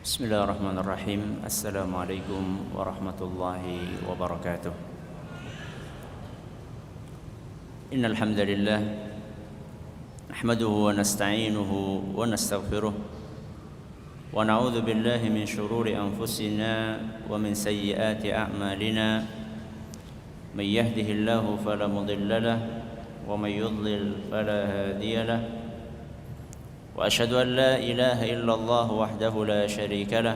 بسم الله الرحمن الرحيم. السلام عليكم ورحمة الله وبركاته. إن الحمد لله نحمده ونستعينه ونستغفره ونعوذ بالله من شرور أنفسنا ومن سيئات أعمالنا. من يهده الله فلا مضل له ومن يضلل فلا هادي له. وأشهد أن لا إله إلا الله وحده لا شريك له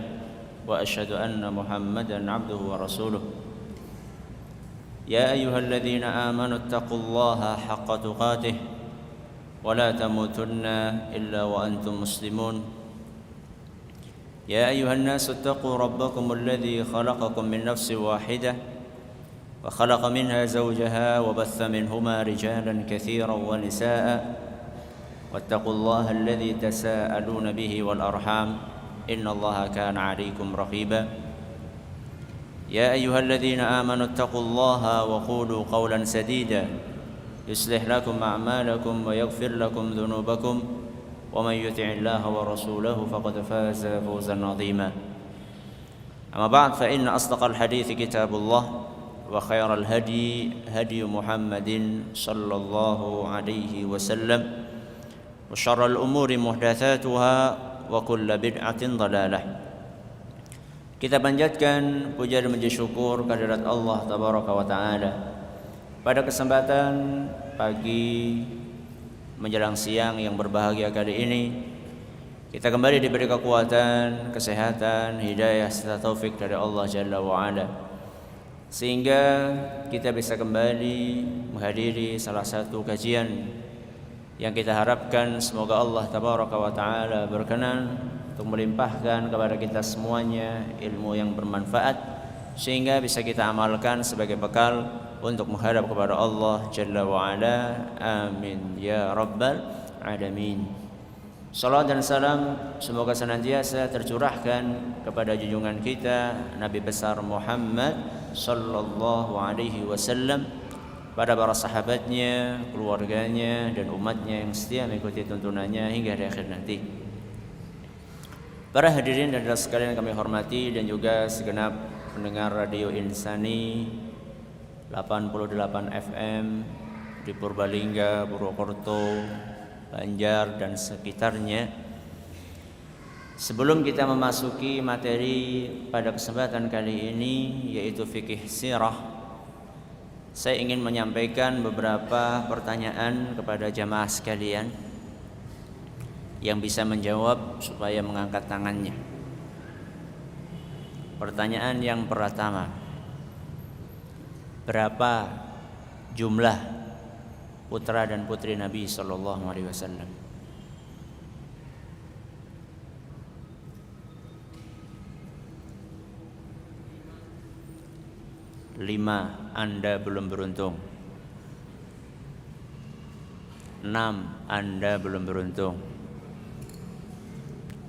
وأشهد أن محمدا عبده ورسوله. يا أيها الذين آمنوا اتقوا الله حق تقاته ولا تموتن إلا وأنتم مسلمون. يا أيها الناس اتقوا ربكم الذي خلقكم من نفس واحدة وخلق منها زوجها وبث منهما رجالا كثيرا ونساء واتقوا الله الذي تساءلون به والأرحام إن الله كان عليكم رقيبا. يا أيها الذين آمنوا اتقوا الله وقولوا قولا سديدا يصلح لكم أعمالكم ويغفر لكم ذنوبكم ومن يطع الله ورسوله فقد فاز فوزا عظيما. أما بعد فإن أصدق الحديث كتاب الله وخير الهدي هدي محمد صلى الله عليه وسلم وشر الأمور محدثاتها وكل بدعة ضلالة. Kita panjatkan puja dan puji syukur kehadirat Allah Tabaraka wa Ta'ala. Pada kesempatan pagi menjelang siang yang berbahagia kali ini, kita kembali diberi kekuatan, kesehatan, hidayah serta taufik dari Allah Jalla wa Ala, sehingga kita bisa kembali menghadiri salah satu kajian yang kita harapkan semoga Allah Tabaraka wa Ta'ala berkenan untuk melimpahkan kepada kita semuanya ilmu yang bermanfaat, sehingga bisa kita amalkan sebagai bekal untuk menghadap kepada Allah Jalla wa Ala. Amin ya Rabbal Alamin. Salam dan salam semoga senantiasa tercurahkan kepada junjungan kita Nabi besar Muhammad sallallahu alaihi wasallam, pada para sahabatnya, keluarganya, dan umatnya yang setia mengikuti tuntunannya hingga di akhir nanti. Para hadirin dan hadirat sekalian yang kami hormati, dan juga segenap pendengar Radio Insani 88 FM di Purbalingga, Purwokerto, Banjar, dan sekitarnya. Sebelum kita memasuki materi pada kesempatan kali ini, yaitu fikih sirah, saya ingin menyampaikan beberapa pertanyaan kepada jamaah sekalian yang bisa menjawab supaya mengangkat tangannya. Pertanyaan yang pertama, berapa jumlah putra dan putri Nabi sallallahu alaihi wasallam? Lima, Anda belum beruntung. 6, Anda belum beruntung.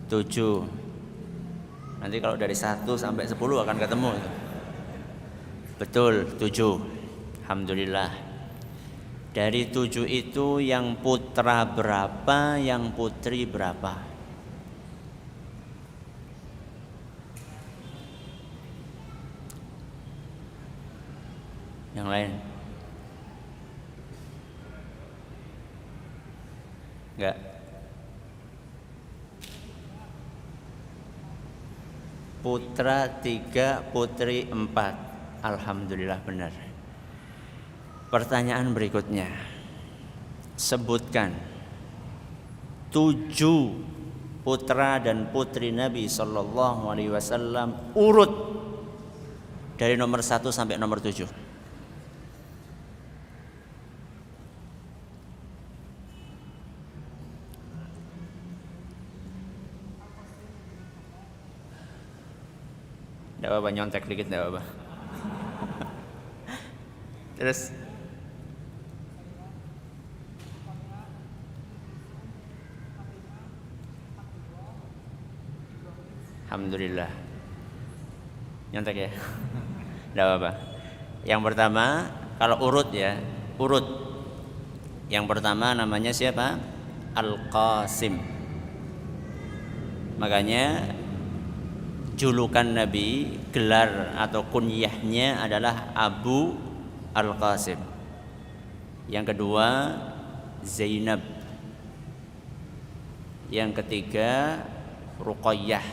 7, nanti kalau dari 1 sampai 10 akan ketemu. Betul, 7. Alhamdulillah. Dari 7 itu yang putra berapa, yang putri berapa? Yang lain? Enggak. Putra 3, putri 4. Alhamdulillah benar. Pertanyaan berikutnya, sebutkan 7 putra dan putri Nabi sallallahu alaihi wasallam urut dari nomor 1 sampai nomor 7. Tidak apa-apa, nyontek dikit tidak apa-apa. Terus alhamdulillah. Nyontek ya. Tidak apa-apa. Yang pertama, kalau urut ya, urut. Yang pertama namanya siapa? Al-Qasim. Makanya julukan Nabi, gelar atau kunyahnya adalah Abu Al-Qasim. Yang kedua Zainab. Yang ketiga Ruqayyah.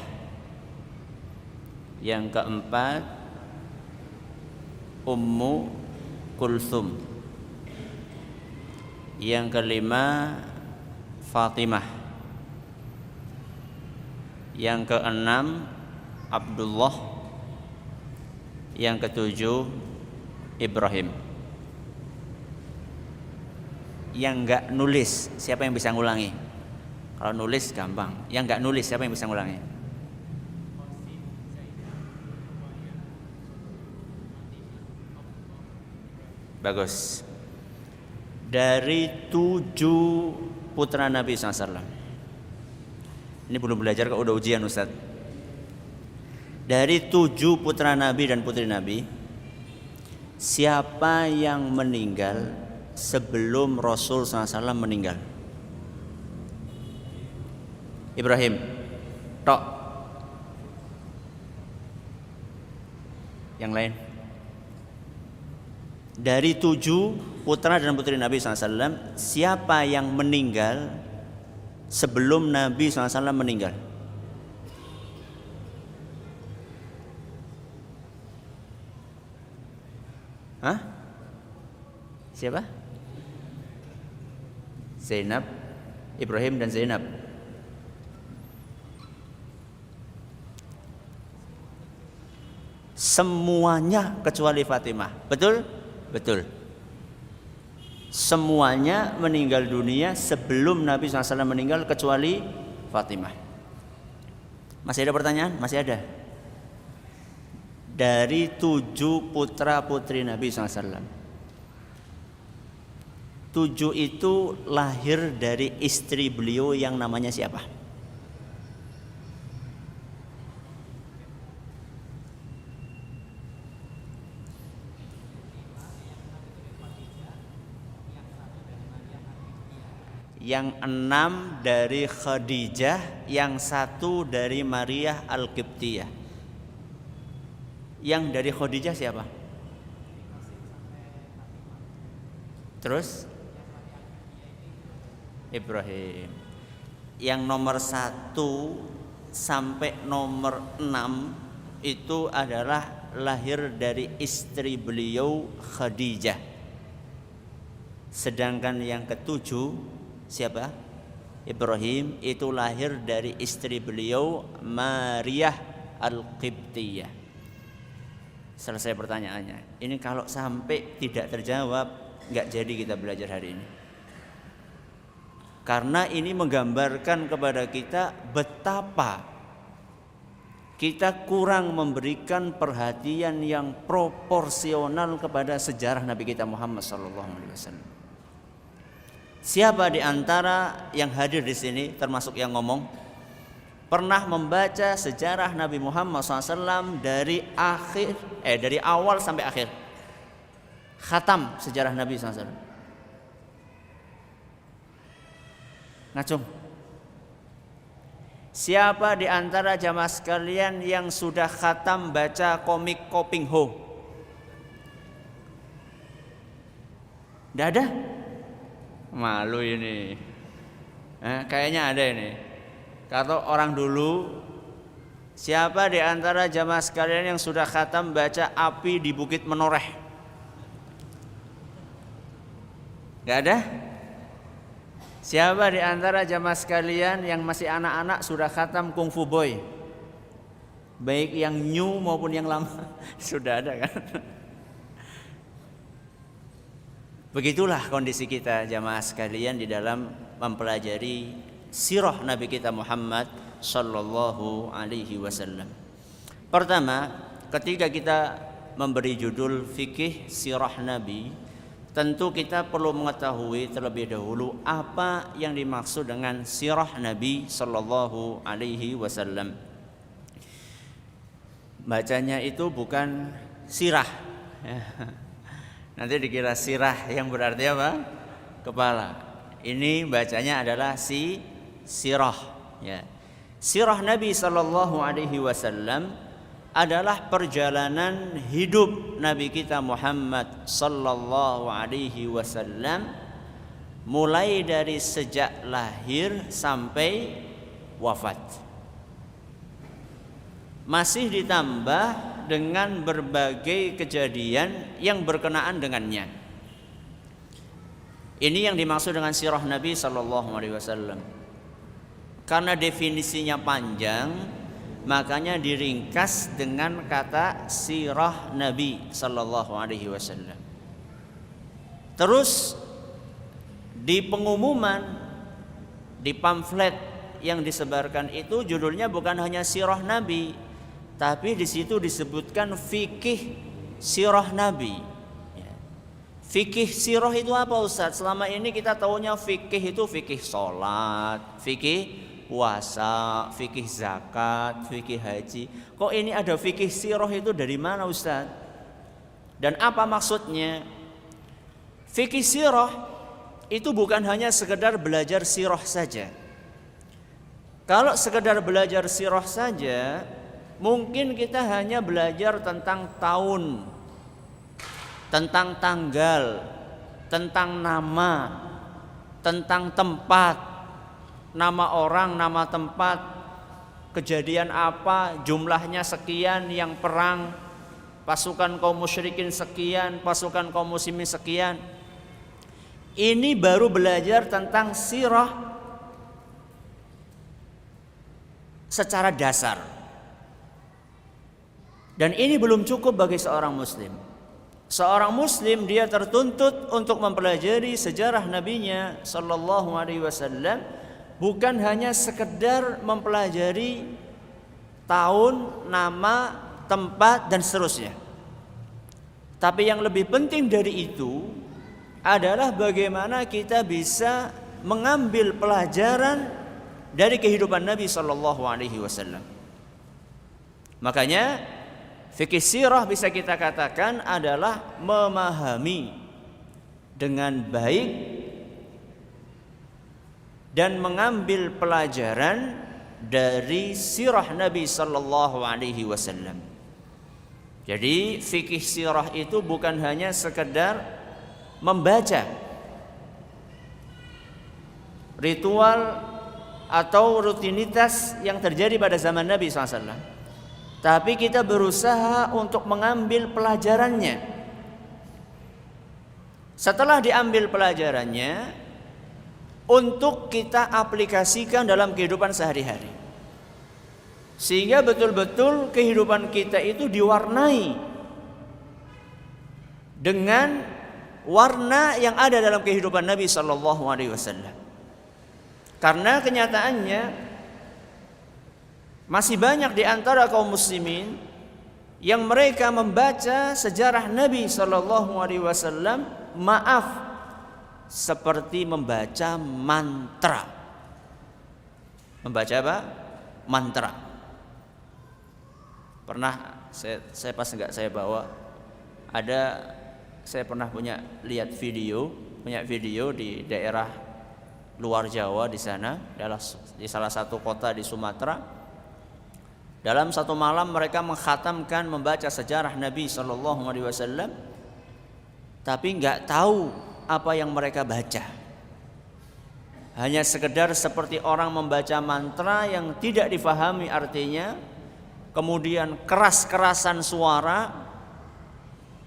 Yang keempat Ummu Kulthum. Yang kelima Fatimah. Yang keenam Abdullah. Yang ketujuh Ibrahim. Yang enggak nulis, siapa yang bisa ngulangi? Kalau nulis gampang. Yang enggak nulis, siapa yang bisa ngulangi? Bagus. Dari 7 putra Nabi SAW. Ini belum belajar kok udah ujian Ustaz. Dari 7 putra Nabi dan putri Nabi, siapa yang meninggal sebelum Rasul SAW meninggal? Ibrahim. Tok. Yang lain? Dari 7 putra dan putri Nabi SAW, siapa yang meninggal sebelum Nabi SAW meninggal? Hah? Siapa? Zainab, Ibrahim dan Zainab. Semuanya kecuali Fatimah. Betul? Betul. Semuanya meninggal dunia sebelum Nabi SAW meninggal kecuali Fatimah. Masih ada pertanyaan? Masih ada. Dari 7 putra putri Nabi SAW, 7 itu lahir dari istri beliau yang namanya siapa? Yang 6 dari Khadijah, yang 1 dari Maria Al-Qibtiyah. Yang dari Khadijah siapa? Terus Ibrahim. Yang nomor 1 sampai nomor 6 itu adalah lahir dari istri beliau Khadijah. Sedangkan yang ke-7 siapa? Ibrahim, itu lahir dari istri beliau Maria Al-Qibtiyah. Selesai pertanyaannya. Ini kalau sampai tidak terjawab, nggak jadi kita belajar hari ini. Karena ini menggambarkan kepada kita betapa kita kurang memberikan perhatian yang proporsional kepada sejarah Nabi kita Muhammad SAW. Siapa di antara yang hadir di sini, termasuk yang ngomong, pernah membaca sejarah Nabi Muhammad SAW dari awal sampai akhir? Khatam sejarah Nabi SAW. Ngacung. Siapa di antara jamaah sekalian yang sudah khatam baca komik Koping Ho? Tidak ada? Malu ini. Kayaknya ada ini. Kata orang dulu, siapa di antara jamaah sekalian yang sudah khatam baca Api di Bukit Menoreh? Gak ada? Siapa di antara jamaah sekalian yang masih anak-anak sudah khatam Kung Fu Boy? Baik yang new maupun yang lama. Sudah ada kan? Begitulah kondisi kita jamaah sekalian di dalam mempelajari sirah Nabi kita Muhammad sallallahu alaihi wasallam. Pertama, ketika kita memberi judul fikih sirah Nabi, tentu kita perlu mengetahui terlebih dahulu apa yang dimaksud dengan sirah Nabi sallallahu alaihi wasallam. Bacanya itu bukan sirah. Nanti dikira sirah yang berarti apa? Kepala. Ini bacanya adalah sirah, ya. Sirah Nabi sallallahu alaihi wasallam adalah perjalanan hidup Nabi kita Muhammad sallallahu alaihi wasallam mulai dari sejak lahir sampai wafat. Masih ditambah dengan berbagai kejadian yang berkenaan dengannya. Ini yang dimaksud dengan sirah Nabi sallallahu alaihi wasallam. Karena definisinya panjang, makanya diringkas dengan kata sirah Nabi sallallahu alaihi wasallam. Terus di pengumuman, di pamflet yang disebarkan itu judulnya bukan hanya sirah Nabi, tapi di situ disebutkan fikih sirah Nabi. Fikih sirah itu apa Ustaz? Selama ini kita tahunya fikih itu fikih sholat, fikih puasa, fikih zakat, fikih haji. Kok ini ada fikih sirah itu dari mana Ustaz? Dan apa maksudnya? Fikih sirah itu bukan hanya sekedar belajar sirah saja. Kalau sekedar belajar sirah saja, mungkin kita hanya belajar tentang tahun, tentang tanggal, tentang nama, tentang tempat, nama orang, nama tempat, kejadian apa, jumlahnya sekian, yang perang, pasukan kaum musyrikin sekian, pasukan kaum muslimin sekian. Ini baru belajar tentang sirah secara dasar. Dan ini belum cukup bagi seorang muslim. Seorang muslim dia tertuntut untuk mempelajari sejarah nabinya sallallahu alaihi wasallam. Bukan hanya sekedar mempelajari tahun, nama, tempat, dan seterusnya. Tapi yang lebih penting dari itu adalah bagaimana kita bisa mengambil pelajaran dari kehidupan Nabi sallallahu alaihi wasallam. Makanya fikih sirah bisa kita katakan adalah memahami dengan baik dan mengambil pelajaran dari sirah Nabi sallallahu alaihi wasallam. Jadi fikih sirah itu bukan hanya sekedar membaca ritual atau rutinitas yang terjadi pada zaman Nabi SAW, tapi kita berusaha untuk mengambil pelajarannya. Setelah diambil pelajarannya, untuk kita aplikasikan dalam kehidupan sehari-hari, sehingga betul-betul kehidupan kita itu diwarnai dengan warna yang ada dalam kehidupan Nabi sallallahu alaihi wasallam. Karena kenyataannya masih banyak di antara kaum muslimin yang mereka membaca sejarah Nabi sallallahu alaihi wasallam, maaf, seperti membaca mantra. Membaca apa? Mantra. Pernah saya pas enggak saya bawa, saya pernah lihat video di daerah luar Jawa di sana, di salah satu kota di Sumatera. Dalam satu malam mereka mengkhatamkan membaca sejarah Nabi sallallahu alaihi wasallam, tapi enggak tahu apa yang mereka baca. Hanya sekedar seperti orang membaca mantra yang tidak difahami artinya, kemudian keras-kerasan suara.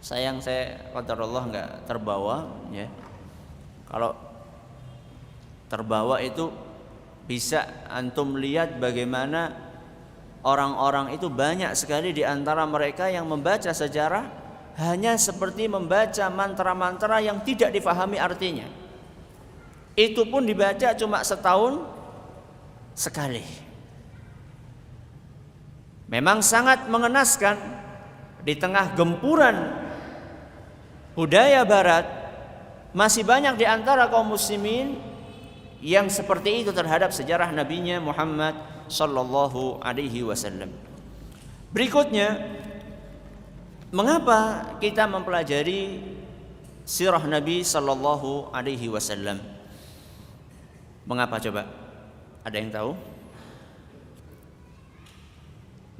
Sayang saya qadarullah enggak terbawa ya. Kalau terbawa itu bisa antum lihat bagaimana orang-orang itu banyak sekali di antara mereka yang membaca sejarah hanya seperti membaca mantra-mantra yang tidak difahami artinya. Itu pun dibaca cuma setahun sekali. Memang sangat mengenaskan di tengah gempuran budaya barat, masih banyak di antara kaum muslimin yang seperti itu terhadap sejarah nabinya Muhammad sallallahu alaihi wasallam. Berikutnya, mengapa kita mempelajari sirah Nabi sallallahu alaihi wasallam? Mengapa coba? Ada yang tahu?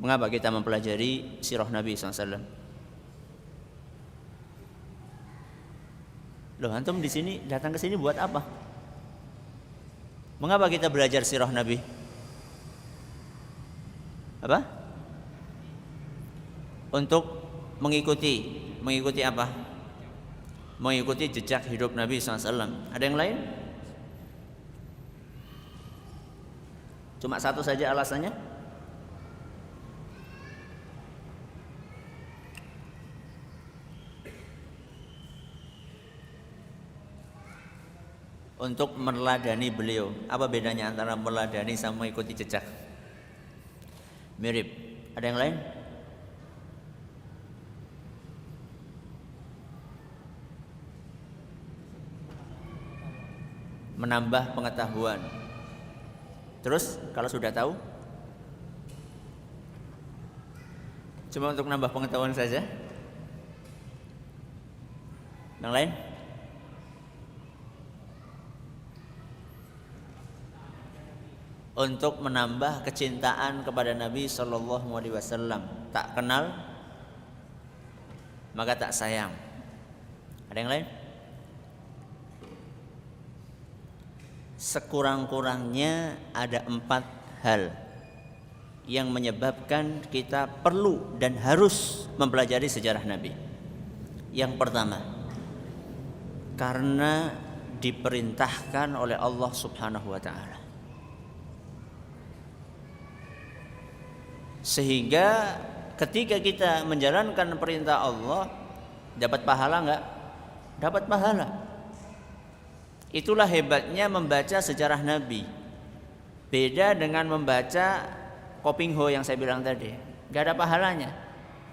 Mengapa kita mempelajari sirah Nabi SAW? Loh, antum di sini datang ke sini buat apa? Mengapa kita belajar sirah Nabi? Apa? Untuk mengikuti apa? Mengikuti jejak hidup Nabi SAW. Ada yang lain? Cuma satu saja alasannya? Untuk meneladani beliau. Apa bedanya antara meneladani sama mengikuti jejak? Mirip. Ada yang lain? Menambah pengetahuan. Terus kalau sudah tahu, cuma untuk menambah pengetahuan saja. Yang lain? Untuk menambah kecintaan kepada Nabi Sallallahu Alaihi Wasallam. Tak kenal maka tak sayang. Ada yang lain? Sekurang-kurangnya ada 4 hal yang menyebabkan kita perlu dan harus mempelajari sejarah Nabi. Yang pertama, karena diperintahkan oleh Allah Subhanahu wa Ta'ala. Sehingga ketika kita menjalankan perintah Allah, dapat pahala enggak? Dapat pahala. Itulah hebatnya membaca sejarah Nabi. Beda dengan membaca Kopingho yang saya bilang tadi, enggak ada pahalanya.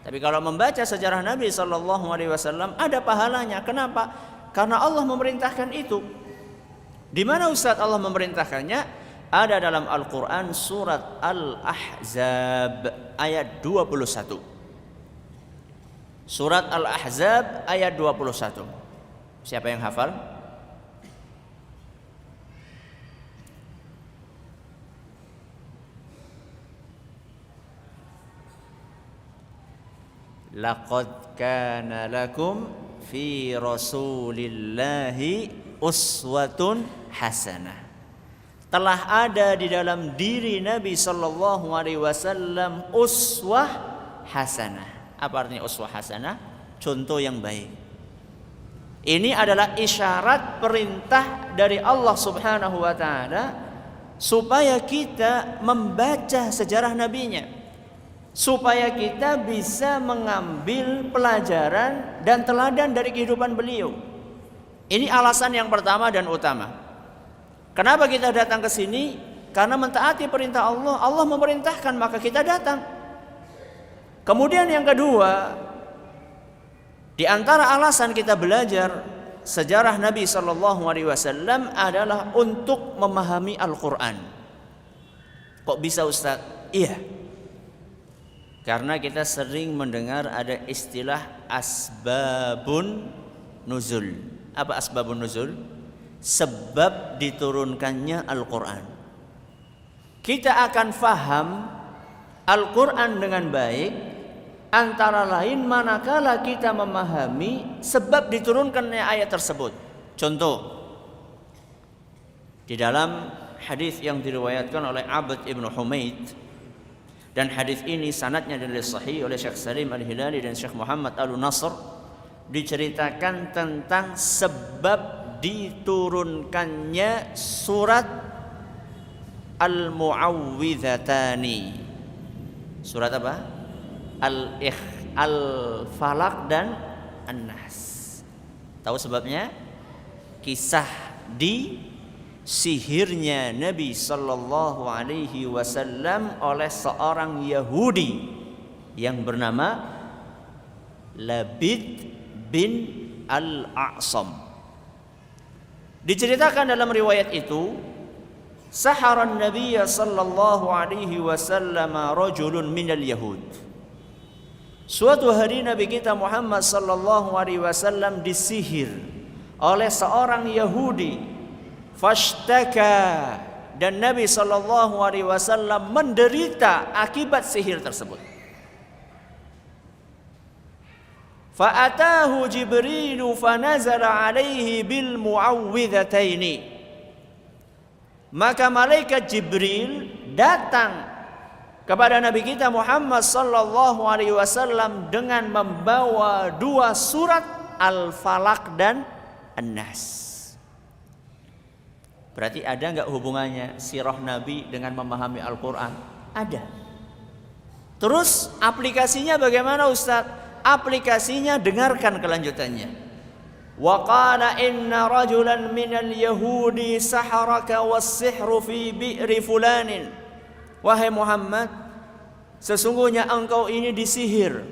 Tapi kalau membaca sejarah Nabi Sallallahu Alaihi Wasallam ada pahalanya. Kenapa? Karena Allah memerintahkan itu. Di mana Ustaz Allah memerintahkannya? Ada dalam Al-Quran surat Al-Ahzab ayat 21. Surat Al-Ahzab ayat 21. Siapa yang hafal? Laqad kana lakum fi Rasulillahi uswatun hasanah. Telah ada di dalam diri Nabi Sallallahu Alaihi Wasallam uswah hasanah. Apa artinya uswah hasanah? Contoh yang baik. Ini adalah isyarat perintah dari Allah Subhanahu Wa Taala supaya kita membaca sejarah nabinya, supaya kita bisa mengambil pelajaran dan teladan dari kehidupan beliau. Ini alasan yang pertama dan utama. Kenapa kita datang ke sini? Karena mentaati perintah Allah. Allah memerintahkan maka kita datang. Kemudian yang kedua, di antara alasan kita belajar sejarah Nabi Sallallahu Alaihi Wasallam adalah untuk memahami Al-Quran. Kok bisa Ustaz? Iya. Karena kita sering mendengar ada istilah asbabun nuzul. Apa asbabun nuzul? Sebab diturunkannya Al-Quran. Kita akan faham Al-Quran dengan baik antara lain manakala kita memahami sebab diturunkannya ayat tersebut. Contoh, di dalam hadis yang diriwayatkan oleh Abd ibn Humaid, dan hadis ini sanadnya dari sahih oleh Syekh Salim Al-Hilali dan Syekh Muhammad Al-Nasr, diceritakan tentang sebab diturunkannya surat Al-Mu'awwidhatani. Surat apa? Al-Falaq dan An-Nas. Tahu sebabnya? Kisah di sihirnya Nabi Sallallahu Alaihi Wasallam oleh seorang Yahudi yang bernama Labid bin Al-A'sam. Diceritakan dalam riwayat itu, saharan Nabi Sallallahu Alaihi Wasallam rajulun minal Yahud. Suatu hari Nabi kita Muhammad Sallallahu Alaihi Wasallam disihir oleh seorang Yahudi. Fashtaka, dan Nabi sallallahu alaihi wasallam menderita akibat sihir tersebut. Fa'atahu Jibril fanazala alaihi bil mu'awwidhataini. Maka malaikat Jibril datang kepada Nabi kita Muhammad sallallahu alaihi wasallam dengan membawa 2 surat Al-Falaq dan An-Nas. Berarti ada enggak hubungannya sirah Nabi dengan memahami Al-Qur'an? Ada. Terus aplikasinya bagaimana Ustaz? Aplikasinya dengarkan kelanjutannya. Wa qala inna rajulan minal yahudi saharaka was-sihru fi bi'ri fulanin. Wahai Muhammad, sesungguhnya engkau ini disihir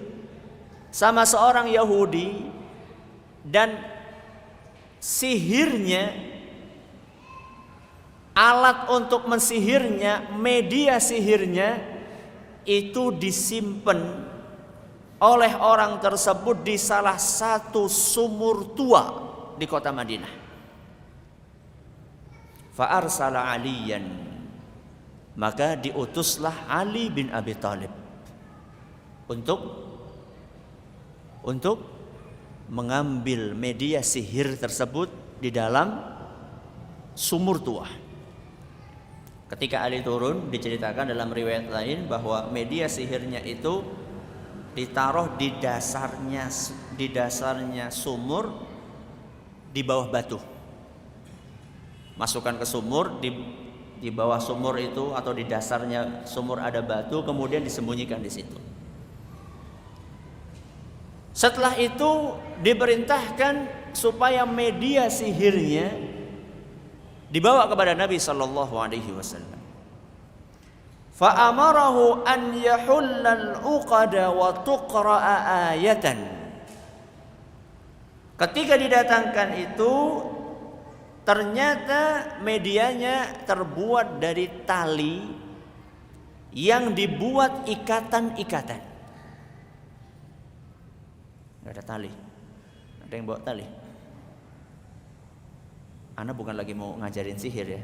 sama seorang Yahudi, dan sihirnya, alat untuk mensihirnya, media sihirnya itu disimpan oleh orang tersebut di salah satu sumur tua di kota Madinah. Fa arsala Aliyan, maka diutuslah Ali bin Abi Thalib untuk mengambil media sihir tersebut di dalam sumur tua. Ketika Ali turun, diceritakan dalam riwayat lain bahwa media sihirnya itu ditaruh di dasarnya sumur, di bawah batu. Masukkan ke sumur, di bawah sumur itu atau di dasarnya sumur ada batu, kemudian disembunyikan di situ. Setelah itu diperintahkan supaya media sihirnya dibawa kepada Nabi sallallahu alaihi wasallam. Fa amarahu an yahullal uqada wa tuqra'a ayatan. Ketika didatangkan itu, ternyata medianya terbuat dari tali yang dibuat ikatan-ikatan. Enggak ada tali. Ada yang bawa tali? Ana bukan lagi mau ngajarin sihir ya.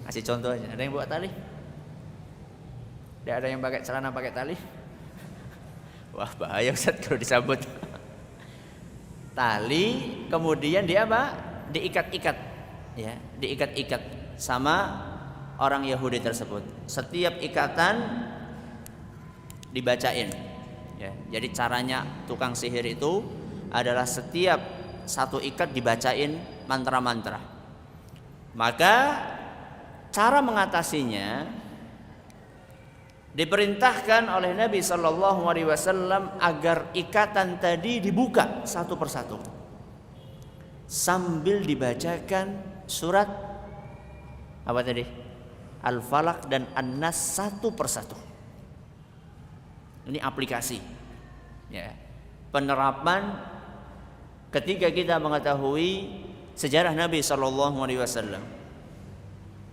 Kasih contoh aja. Ada yang bawa tali? Tidak ada yang pakai celana pakai tali? Wah, bahaya Ustaz kalau disambut. Tali kemudian dia apa? Diikat-ikat. Ya, diikat-ikat sama orang Yahudi tersebut. Setiap ikatan dibacain. Ya, jadi caranya tukang sihir itu adalah setiap satu ikat dibacain mantra-mantra. Maka cara mengatasinya diperintahkan oleh Nabi sallallahu alaihi wasallam agar ikatan tadi dibuka satu persatu sambil dibacakan surat apa tadi? Al-Falaq dan An-Nas satu persatu. Ini aplikasi. Ya. Penerapan ketika kita mengetahui sejarah Nabi sallallahu alaihi wasallam,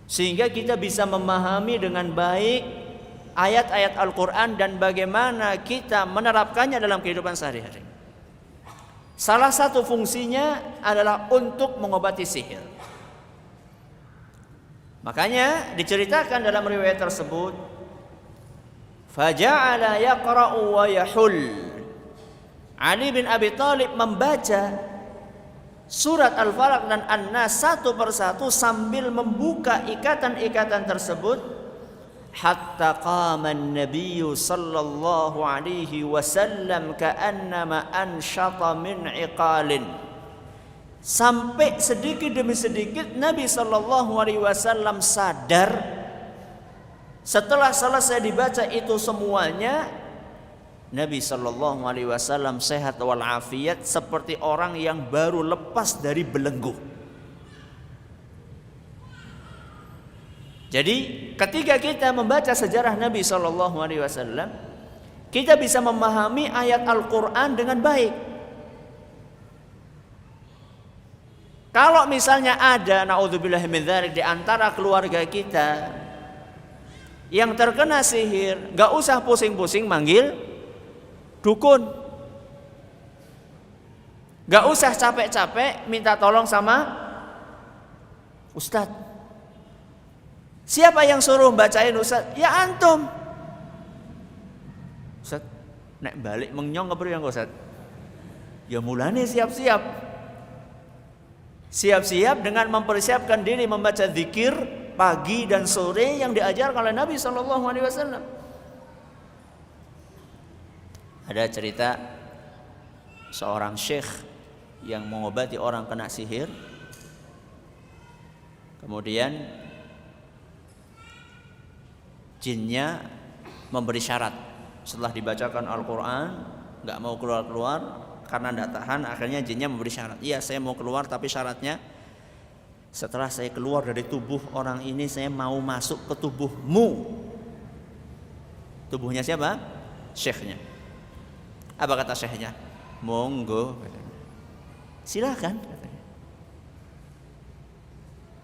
sehingga kita bisa memahami dengan baik ayat-ayat Al-Qur'an dan bagaimana kita menerapkannya dalam kehidupan sehari-hari. Salah satu fungsinya adalah untuk mengobati sihir. Makanya diceritakan dalam riwayat tersebut, faja'ala yaqra'u wa yahul. Ali bin Abi Thalib membaca surat Al-Falaq dan An-Nas satu persatu sambil membuka ikatan-ikatan tersebut, hatta qama an-nabiy sallallahu alaihi wasallam ka'annama anshata min iqalin. Sampai sedikit demi sedikit Nabi sallallahu alaihi wasallam sadar setelah selesai dibaca itu semuanya, Nabi sallallahu alaihi wasallam sehat walafiat seperti orang yang baru lepas dari belenggu. Jadi ketika kita membaca sejarah Nabi sallallahu alaihi wasallam, kita bisa memahami ayat Al-Qur'an dengan baik. Kalau misalnya ada naudzubillah min dzalik di antara keluarga kita yang terkena sihir, enggak usah pusing-pusing manggil dukun. Gak usah capek-capek minta tolong sama ustadz. Siapa yang suruh bacain Ustaz? Ya antum. Ustaz, nek balik mengyong kepriye Ustaz? Ya mulane siap-siap. Siap-siap dengan mempersiapkan diri membaca zikir pagi dan sore yang diajarkan oleh Nabi SAW. Ada cerita seorang syekh yang mengobati orang kena sihir. Kemudian jinnya memberi syarat. Setelah dibacakan Al-Quran, gak mau keluar-keluar karena tidak tahan. Akhirnya jinnya memberi syarat. Iya, saya mau keluar, tapi syaratnya setelah saya keluar dari tubuh orang ini, saya mau masuk ke tubuhmu. Tubuhnya siapa? Syekhnya. Apa kata syekhnya? Monggo. Silakan.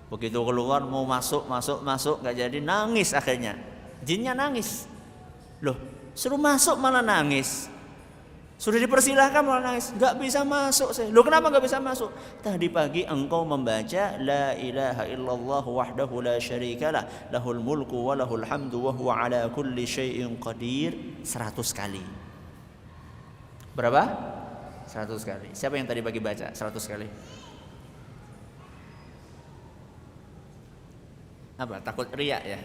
Begitu keluar mau masuk, gak jadi, nangis akhirnya. Jinnya nangis. Loh, suruh masuk malah nangis. Sudah dipersilahkan malah nangis. Gak bisa masuk saya. Loh, kenapa gak bisa masuk? Tadi pagi engkau membaca La ilaha illallah wahdahu la syarikalah lahul mulku wa lahul hamdu wa huwa ala kulli syai'in qadir 100 kali. Berapa? 100 kali. Siapa yang tadi pagi baca 100 kali? Apa? Takut riak ya?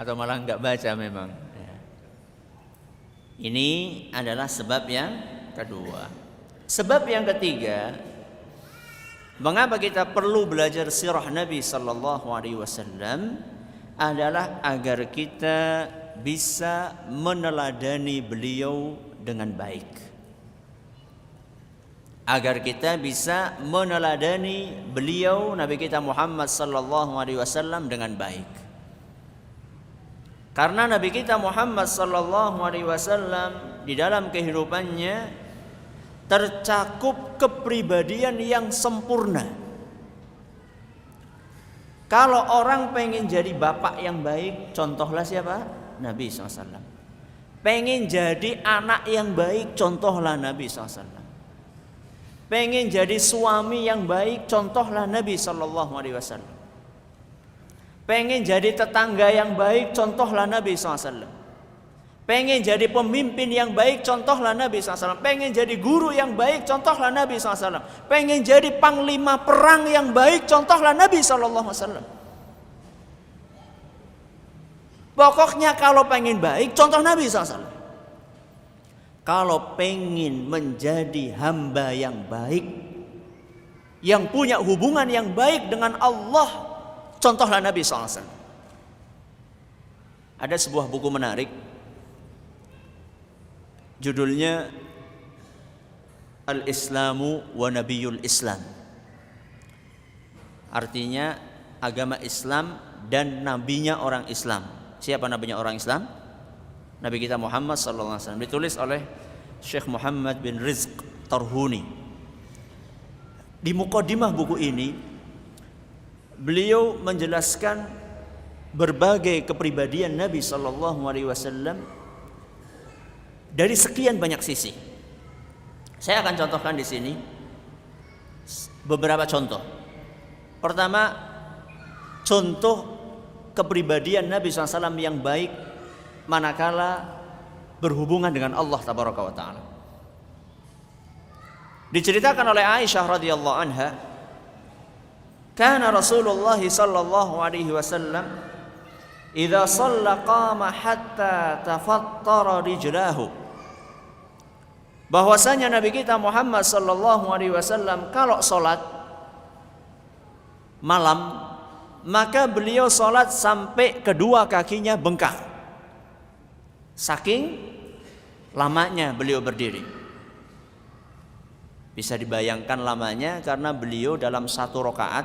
Atau malah enggak baca memang? Ya. Ini adalah sebab yang kedua. Sebab yang ketiga, mengapa kita perlu belajar sirah Nabi sallallahu alaihi wasallam adalah agar kita bisa meneladani beliau dengan baik. Agar kita bisa meneladani beliau Nabi kita Muhammad sallallahu alaihi wasallam dengan baik. Karena Nabi kita Muhammad sallallahu alaihi wasallam di dalam kehidupannya tercakup kepribadian yang sempurna. Kalau orang pengen jadi bapak yang baik, contohlah siapa? Nabi SAW. Pengen jadi anak yang baik, contohlah Nabi SAW. Pengen jadi suami yang baik, contohlah Nabi SAW. Pengen jadi tetangga yang baik, contohlah Nabi SAW. Pengen jadi pemimpin yang baik, contohlah Nabi SAW. Pengen jadi guru yang baik, contohlah Nabi SAW. Pengen jadi panglima perang yang baik, contohlah Nabi SAW. Pokoknya kalau pengen baik, contoh Nabi SAW. Kalau pengen menjadi hamba yang baik, yang punya hubungan yang baik dengan Allah, contohlah Nabi SAW. Ada sebuah buku menarik, judulnya Al-Islamu wa Nabiyul Islam. Artinya agama Islam dan nabinya orang Islam. Siapa nabinya orang Islam? Nabi kita Muhammad SAW. Ditulis oleh Syekh Muhammad bin Rizq Tarhuni. Di mukadimah buku ini beliau menjelaskan berbagai kepribadian Nabi SAW dari sekian banyak sisi. Saya akan contohkan di sini beberapa contoh. Pertama, contoh kepribadian Nabi SAW yang baik manakala berhubungan dengan Allah tabaraka wa taala. Diceritakan oleh Aisyah radhiyallahu anha, kana Rasulullah sallallahu alaihi wasallam idza shalla qama hatta tafattara rijlahu. Bahwasanya Nabi kita Muhammad sallallahu alaihi wasallam kalau salat malam, maka beliau salat sampai kedua kakinya bengkak. Saking lamanya beliau berdiri. Bisa dibayangkan lamanya karena beliau dalam satu rakaat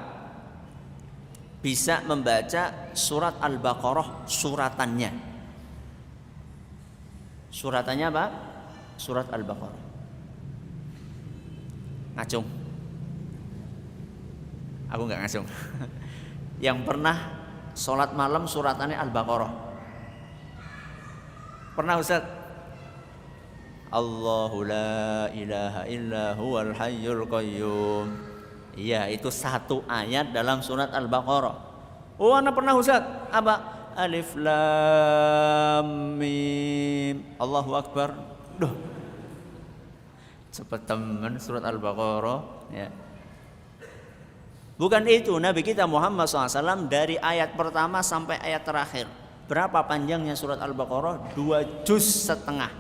bisa membaca surat Al-Baqarah suratannya. Suratannya apa? Surat Al-Baqarah. Ngacung. Aku enggak ngacung. Yang pernah sholat malam suratannya Al-Baqarah. Pernah Ustaz? Allahu la ilaha illa huwal hayyul qayyum. Iya, itu satu ayat dalam surat Al-Baqarah. Oh, anak pernah Ustaz. Apa? Alif lam mim. Allahu akbar. Duh. Cepat teman surat Al-Baqarah ya. Bukan itu, Nabi kita Muhammad SAW dari ayat pertama sampai ayat terakhir. Berapa panjangnya surat Al-Baqarah? 2 juz setengah.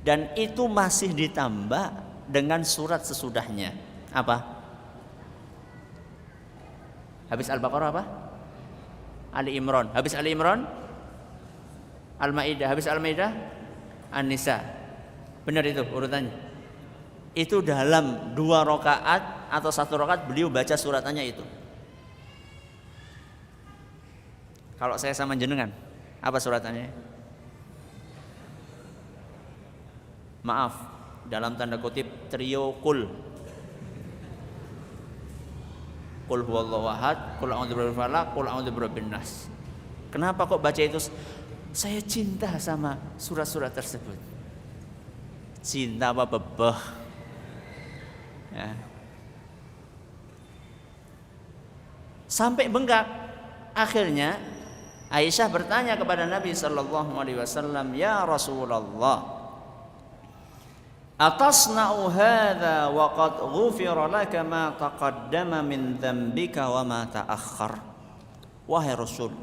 Dan itu masih ditambah dengan surat sesudahnya. Apa? Habis Al-Baqarah apa? Ali Imran. Habis Ali Imran? Al-Maidah. Habis Al-Maidah? An-Nisa. Benar itu urutannya. Itu dalam 2 rakaat atau 1 rakaat beliau baca suratannya itu. Kalau saya sama jenengan, apa suratannya? Maaf, dalam tanda kutip trio kul. Qul huwallahu ahad, qul a'udzu birabbil falaq, qul a'udzu birabbin nas. Kenapa kok baca itu? Saya cinta sama surat-surat tersebut. Cinta apa bebeh? Ya. Sampai bengkak. Akhirnya Aisyah bertanya kepada Nabi sallallahu alaihi wasallam, "Ya Rasulullah, atasna'u hadza wa qad ghufira laka ma taqaddama min dzambika wa ma ta'akhkhar." Wahai Rasul,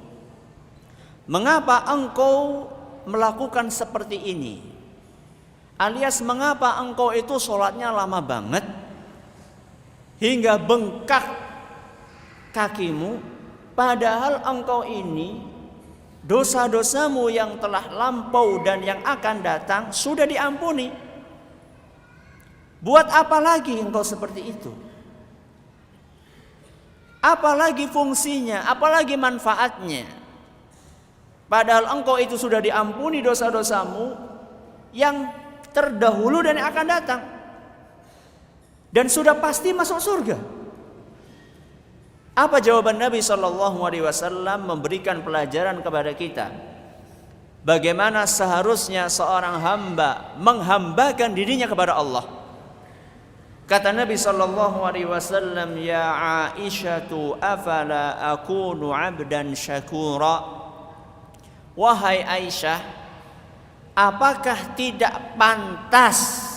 mengapa engkau melakukan seperti ini? Alias mengapa engkau itu sholatnya lama banget hingga bengkak kakimu, padahal engkau ini dosa-dosamu yang telah lampau dan yang akan datang sudah diampuni. Buat apa lagi engkau seperti itu? Apalagi fungsinya, apalagi manfaatnya? Padahal engkau itu sudah diampuni dosa-dosamu yang terdahulu dan yang akan datang. Dan sudah pasti masuk surga. Apa jawaban Nabi SAW memberikan pelajaran kepada kita? Bagaimana seharusnya seorang hamba menghambakan dirinya kepada Allah. Kata Nabi SAW, "Ya Aisyatu, afala akunu 'abdan syakura." Wahai Aisyah, apakah tidak pantas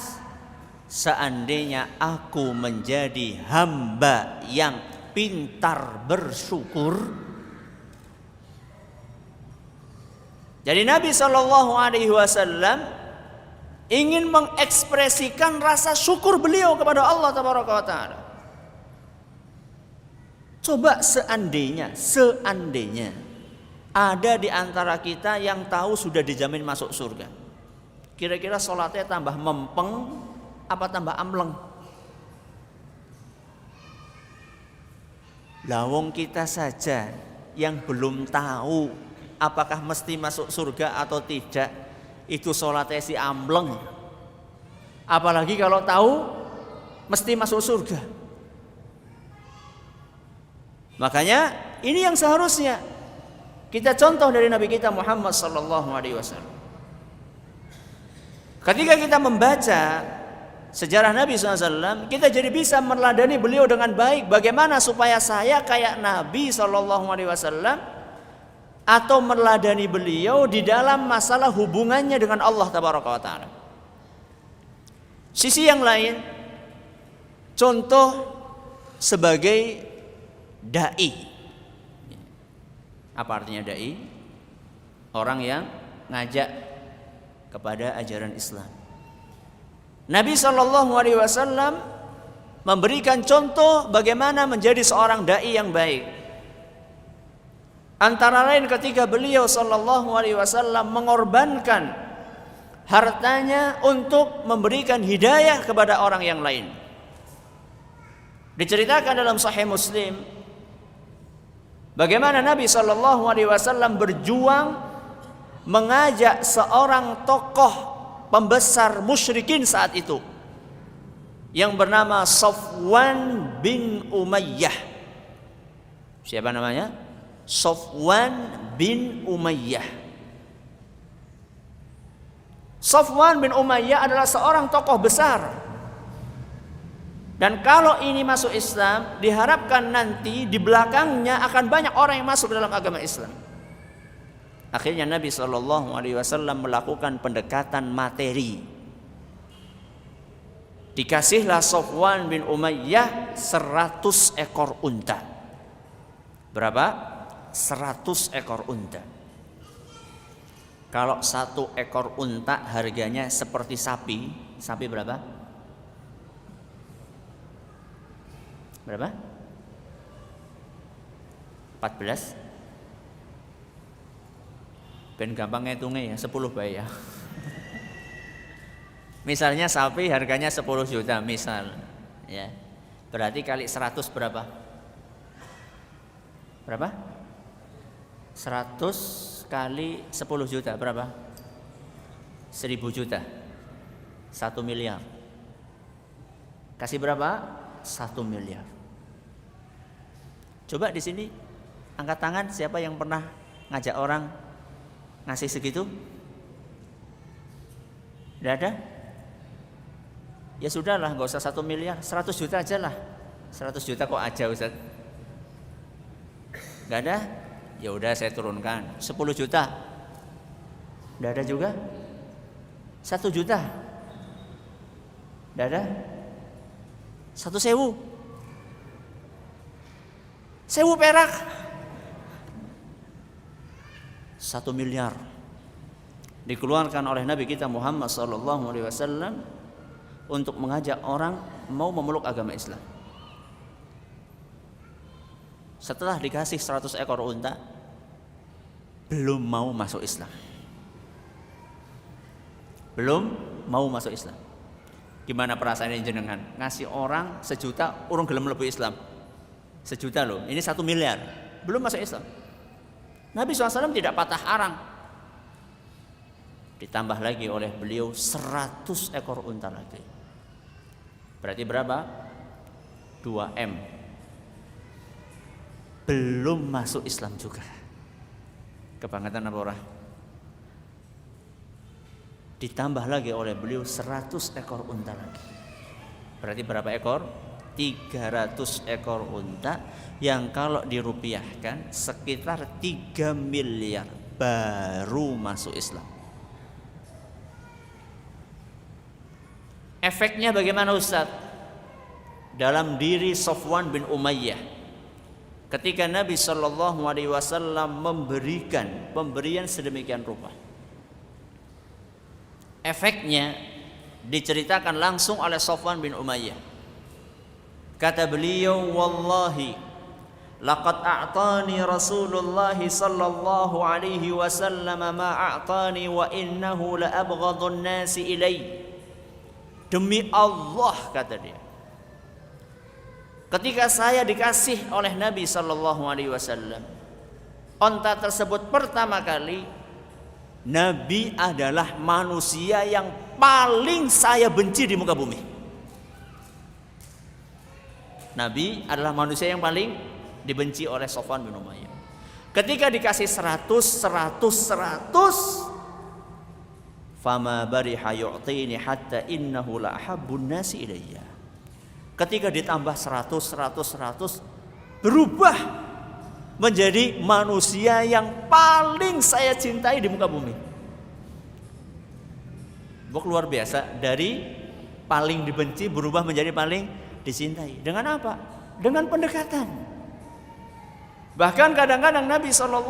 seandainya aku menjadi hamba yang pintar bersyukur? Jadi Nabi SAW ingin mengekspresikan rasa syukur beliau kepada Allah Tabaraka wa Ta'ala. Coba seandainya ada di antara kita yang tahu sudah dijamin masuk surga, kira-kira sholatnya tambah mempeng apa tambah amleng? Lawong kita saja yang belum tahu apakah mesti masuk surga atau tidak, itu sholatnya si amleng. Apalagi kalau tahu mesti masuk surga. Makanya ini yang seharusnya kita contoh dari Nabi kita Muhammad sallallahu alaihi wasallam. Ketika kita membaca sejarah Nabi SAW, kita jadi bisa meneladani beliau dengan baik. Bagaimana supaya saya kayak Nabi SAW atau meneladani beliau di dalam masalah hubungannya dengan Allah Tabaraka wa Ta'ala. Sisi yang lain, contoh sebagai da'i. Apa artinya da'i? Orang yang ngajak kepada ajaran Islam. Nabi SAW memberikan contoh bagaimana menjadi seorang da'i yang baik. Antara lain ketika beliau SAW mengorbankan hartanya untuk memberikan hidayah kepada orang yang lain. Diceritakan dalam Sahih Muslim bagaimana Nabi SAW berjuang mengajak seorang tokoh pembesar musyrikin saat itu yang bernama Safwan bin Umayyah. Siapa namanya? Safwan bin Umayyah. Safwan bin Umayyah adalah seorang tokoh besar Dan kalau ini masuk Islam, diharapkan nanti di belakangnya akan banyak orang yang masuk dalam agama Islam. Akhirnya Nabi SAW melakukan pendekatan materi. Dikasihlah Safwan bin Umayyah 100 ekor unta. Berapa? 100 ekor unta. Kalau 1 ekor unta harganya seperti sapi. Sapi berapa? Berapa? 14. Ben gampang ngitungnya ya, 10 bae ya. Misalnya sapi harganya 10 juta misal, ya. Berarti kali 100 berapa? Berapa? 100 kali 10 juta berapa? 1000 juta. 1 miliar. Kasih berapa? 1 miliar. Coba di sini angkat tangan siapa yang pernah ngajak orang ngasih segitu? Tidak ada? Ya sudahlah, nggak usah 1 miliar, 100 juta aja lah. 100 juta kok aja Ustaz? Nggak ada? Ya udah saya turunkan 10 juta. Nggak ada juga? 1 juta? Nggak ada? 1.000? 1.000 perak? 1 miliar dikeluarkan oleh Nabi kita Muhammad SAW untuk mengajak orang mau memeluk agama Islam. Setelah dikasih 100 ekor unta, belum mau masuk Islam. Belum mau masuk Islam. Gimana perasaan jenengan? Ngasih orang 1 juta, urung gelem mlebu Islam. 1 juta loh, ini 1 miliar, belum masuk Islam. Nabi SAW tidak patah arang. Ditambah lagi oleh beliau 100 ekor unta lagi. Berarti berapa? 2M. Belum masuk Islam juga. Kebangetan apa ora? Ditambah lagi oleh beliau 100 ekor unta lagi. Berarti berapa ekor? 300 ekor unta yang kalau dirupiahkan sekitar 3 miliar baru masuk Islam. Efeknya bagaimana Ustaz? Dalam diri Safwan bin Umayyah, ketika Nabi SAW memberikan pemberian sedemikian rupa, efeknya diceritakan langsung oleh Safwan bin Umayyah. Kata beliau, wallahi laqad a'tani Rasulullah sallallahu alaihi wasallam ma a'tani wa innahu la abghadun nasi ilai. Demi Allah, kata dia, ketika saya dikasih oleh Nabi sallallahu alaihi wasallam onta tersebut pertama kali, Nabi adalah manusia yang paling saya benci di muka bumi. Nabi adalah manusia yang paling dibenci oleh Safwan bin Umayyah. Ketika dikasih 100, fama bariha yu'tini hatta innahu la ahabbun nasi ilayya. Ketika ditambah 100 berubah menjadi manusia yang paling saya cintai di muka bumi. Luar biasa, dari paling dibenci berubah menjadi paling dicintai. Dengan apa? Dengan pendekatan. Bahkan kadang-kadang Nabi SAW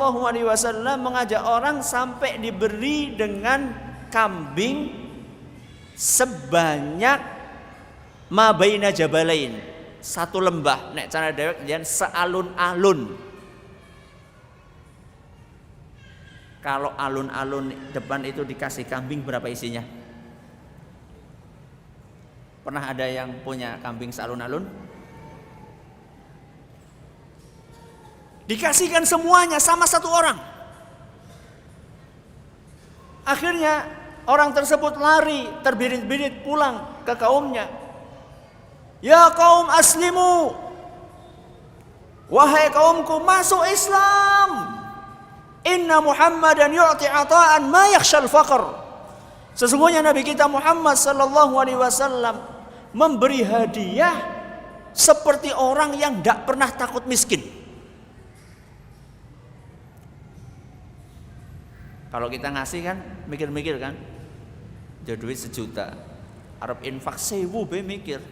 mengajak orang sampai diberi dengan kambing sebanyak ma baina jabalain, 1 lembah. Nek cara dewek jan sealun-alun. Kalau alun-alun depan itu dikasih kambing berapa isinya? Pernah ada yang punya kambing sealun-alun? Dikasihkan semuanya sama 1 orang. Akhirnya orang tersebut lari terbirit-birit pulang ke kaumnya. Ya kaum aslimu, wahai kaumku, masuk Islam. Inna Muhammadan yu'ti ata'an ma yakhshal faqr. Sesungguhnya Nabi kita Muhammad sallallahu alaihi wasallam memberi hadiah seperti orang yang tidak pernah takut miskin. Kalau kita ngasih kan mikir-mikir kan, jadi duit 1 juta, arep infak 1000 be mikir,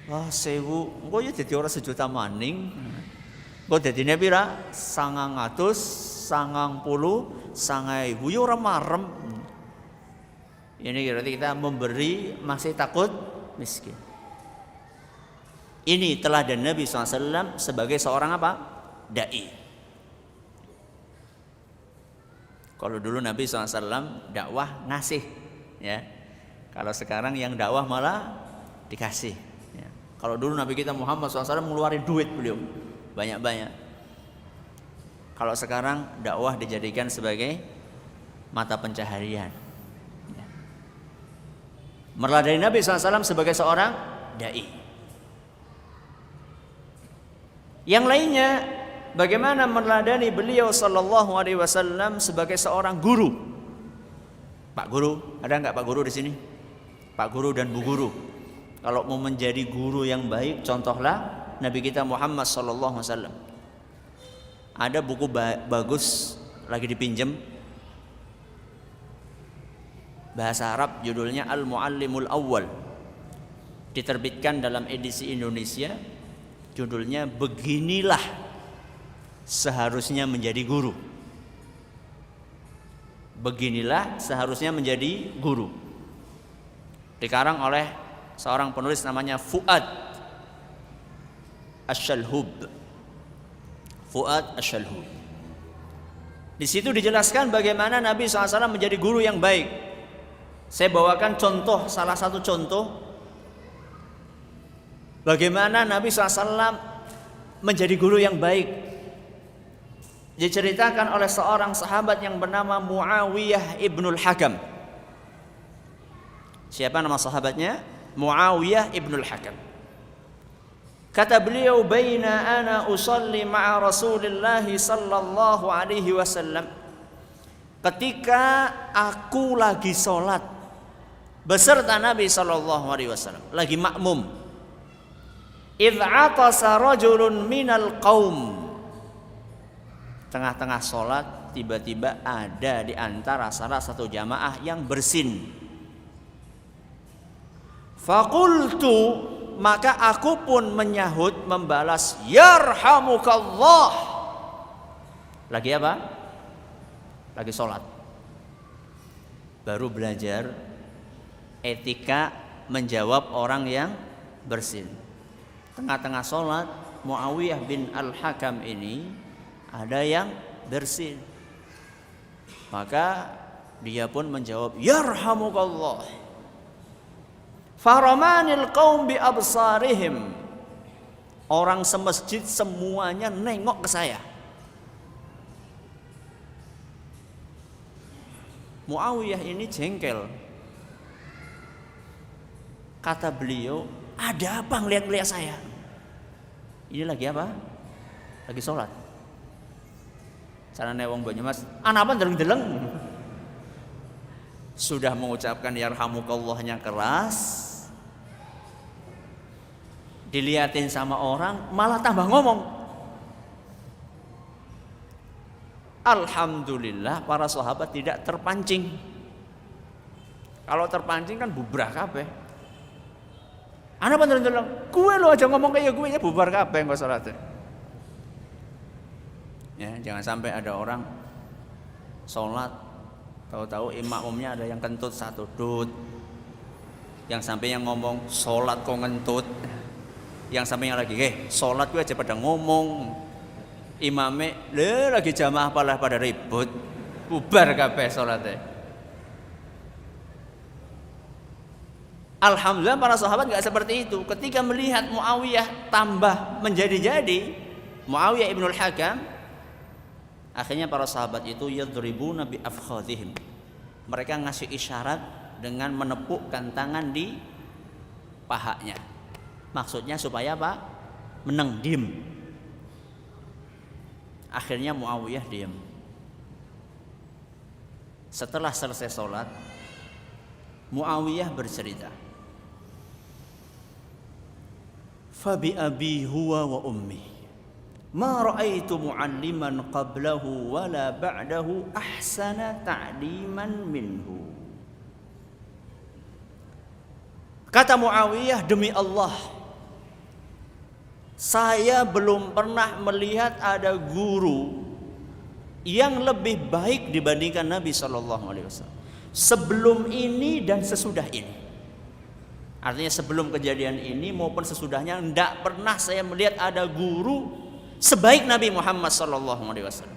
wah 1000, engko ya dadi ora 1 juta maning. Engko dadine pira? 900, 90, 1000 ya ora marem. Ini berarti kita memberi masih takut miskin. Ini teladan Nabi SAW sebagai seorang apa? Dai. Kalau dulu Nabi SAW dakwah ngasih, ya. Kalau sekarang yang dakwah malah dikasih. Ya. Kalau dulu Nabi kita Muhammad SAW ngeluarin duit beliau banyak-banyak. Kalau sekarang dakwah dijadikan sebagai mata pencaharian. Ya. Meladani Nabi SAW sebagai seorang dai. Yang lainnya, bagaimana meneladani beliau sallallahu alaihi wasallam sebagai seorang guru. Pak Guru, ada enggak Pak Guru di sini? Pak Guru dan Bu Guru. Kalau mau menjadi guru yang baik, contohlah Nabi kita Muhammad sallallahu alaihi wasallam. Ada buku bagus lagi dipinjam, bahasa Arab, judulnya Al-Muallimul Awwal. Diterbitkan dalam edisi Indonesia, judulnya Beginilah Seharusnya Menjadi Guru. Beginilah seharusnya menjadi guru. Dikarang oleh seorang penulis namanya Fuad Asy-Syalhub. Fuad Asy-Syalhub. Di situ dijelaskan bagaimana Nabi SAW menjadi guru yang baik. Saya bawakan contoh, salah satu contoh bagaimana Nabi SAW menjadi guru yang baik. Diceritakan oleh seorang sahabat yang bernama Muawiyah ibnul Hakam. Siapa nama sahabatnya? Muawiyah ibnul Hakam. Kata beliau, "Baina ana usalli ma'a Rasulillah sallallahu alaihi wasallam." Ketika aku lagi sholat beserta Nabi sallallahu alaihi wasallam, lagi makmum. Idz 'atasa rajulun minal qaum. Tengah-tengah sholat tiba-tiba ada di antara salah satu jamaah yang bersin. Faqultu, maka aku pun menyahut, membalas, yarhamukallah. Lagi apa? Lagi sholat. Baru belajar etika menjawab orang yang bersin. Tengah-tengah sholat, Muawiyah bin Al-Hakam ini ada yang bersin. Maka dia pun menjawab, yarhamukallah. Faramanil qaum bi absarihim. Orang semasjid semuanya nengok ke saya. Muawiyah ini jengkel. Kata beliau, ada apa ngeliat-ngeliat saya? Ini lagi apa? Lagi sholat. Carane wong Banyumas, apa deleng-deleng. Sudah mengucapkan yarhamukallahnya keras, diliatin sama orang, malah tambah ngomong. Alhamdulillah para sahabat tidak terpancing. Kalau terpancing kan bubar kabeh. Ana deleng-deleng, gue lo aja ngomong kayak gue ya bubar kabeh engko salate. Ya, jangan sampai ada orang sholat tahu-tahu imamnya ada yang kentut satu dut, yang sampai yang ngomong sholat kok ngentut, yang sampai yang lagi sholat gue aja pada ngomong, imamnya lagi jamaah pada ribut, bubar kabeh sholatnya. Alhamdulillah para sahabat nggak seperti itu. Ketika melihat Muawiyah tambah menjadi-jadi, Muawiyah ibnul Hakam, akhirnya para sahabat itu yadribuna bi afkhadhihim. Mereka ngasih isyarat dengan menepukkan tangan di pahanya. Maksudnya supaya apa? Meneng, diem. Akhirnya Muawiyah diem. Setelah selesai sholat, Muawiyah bercerita, Fabi abi huwa wa ummi ma ra'aitu mu'alliman qablahu wala ba'dahu ahsana ta'liman minhu. Kata Muawiyah, demi Allah, saya belum pernah melihat ada guru yang lebih baik dibandingkan Nabi SAW sebelum ini dan sesudah ini. Artinya sebelum kejadian ini maupun sesudahnya, tidak pernah saya melihat ada guru sebaik Nabi Muhammad SAW.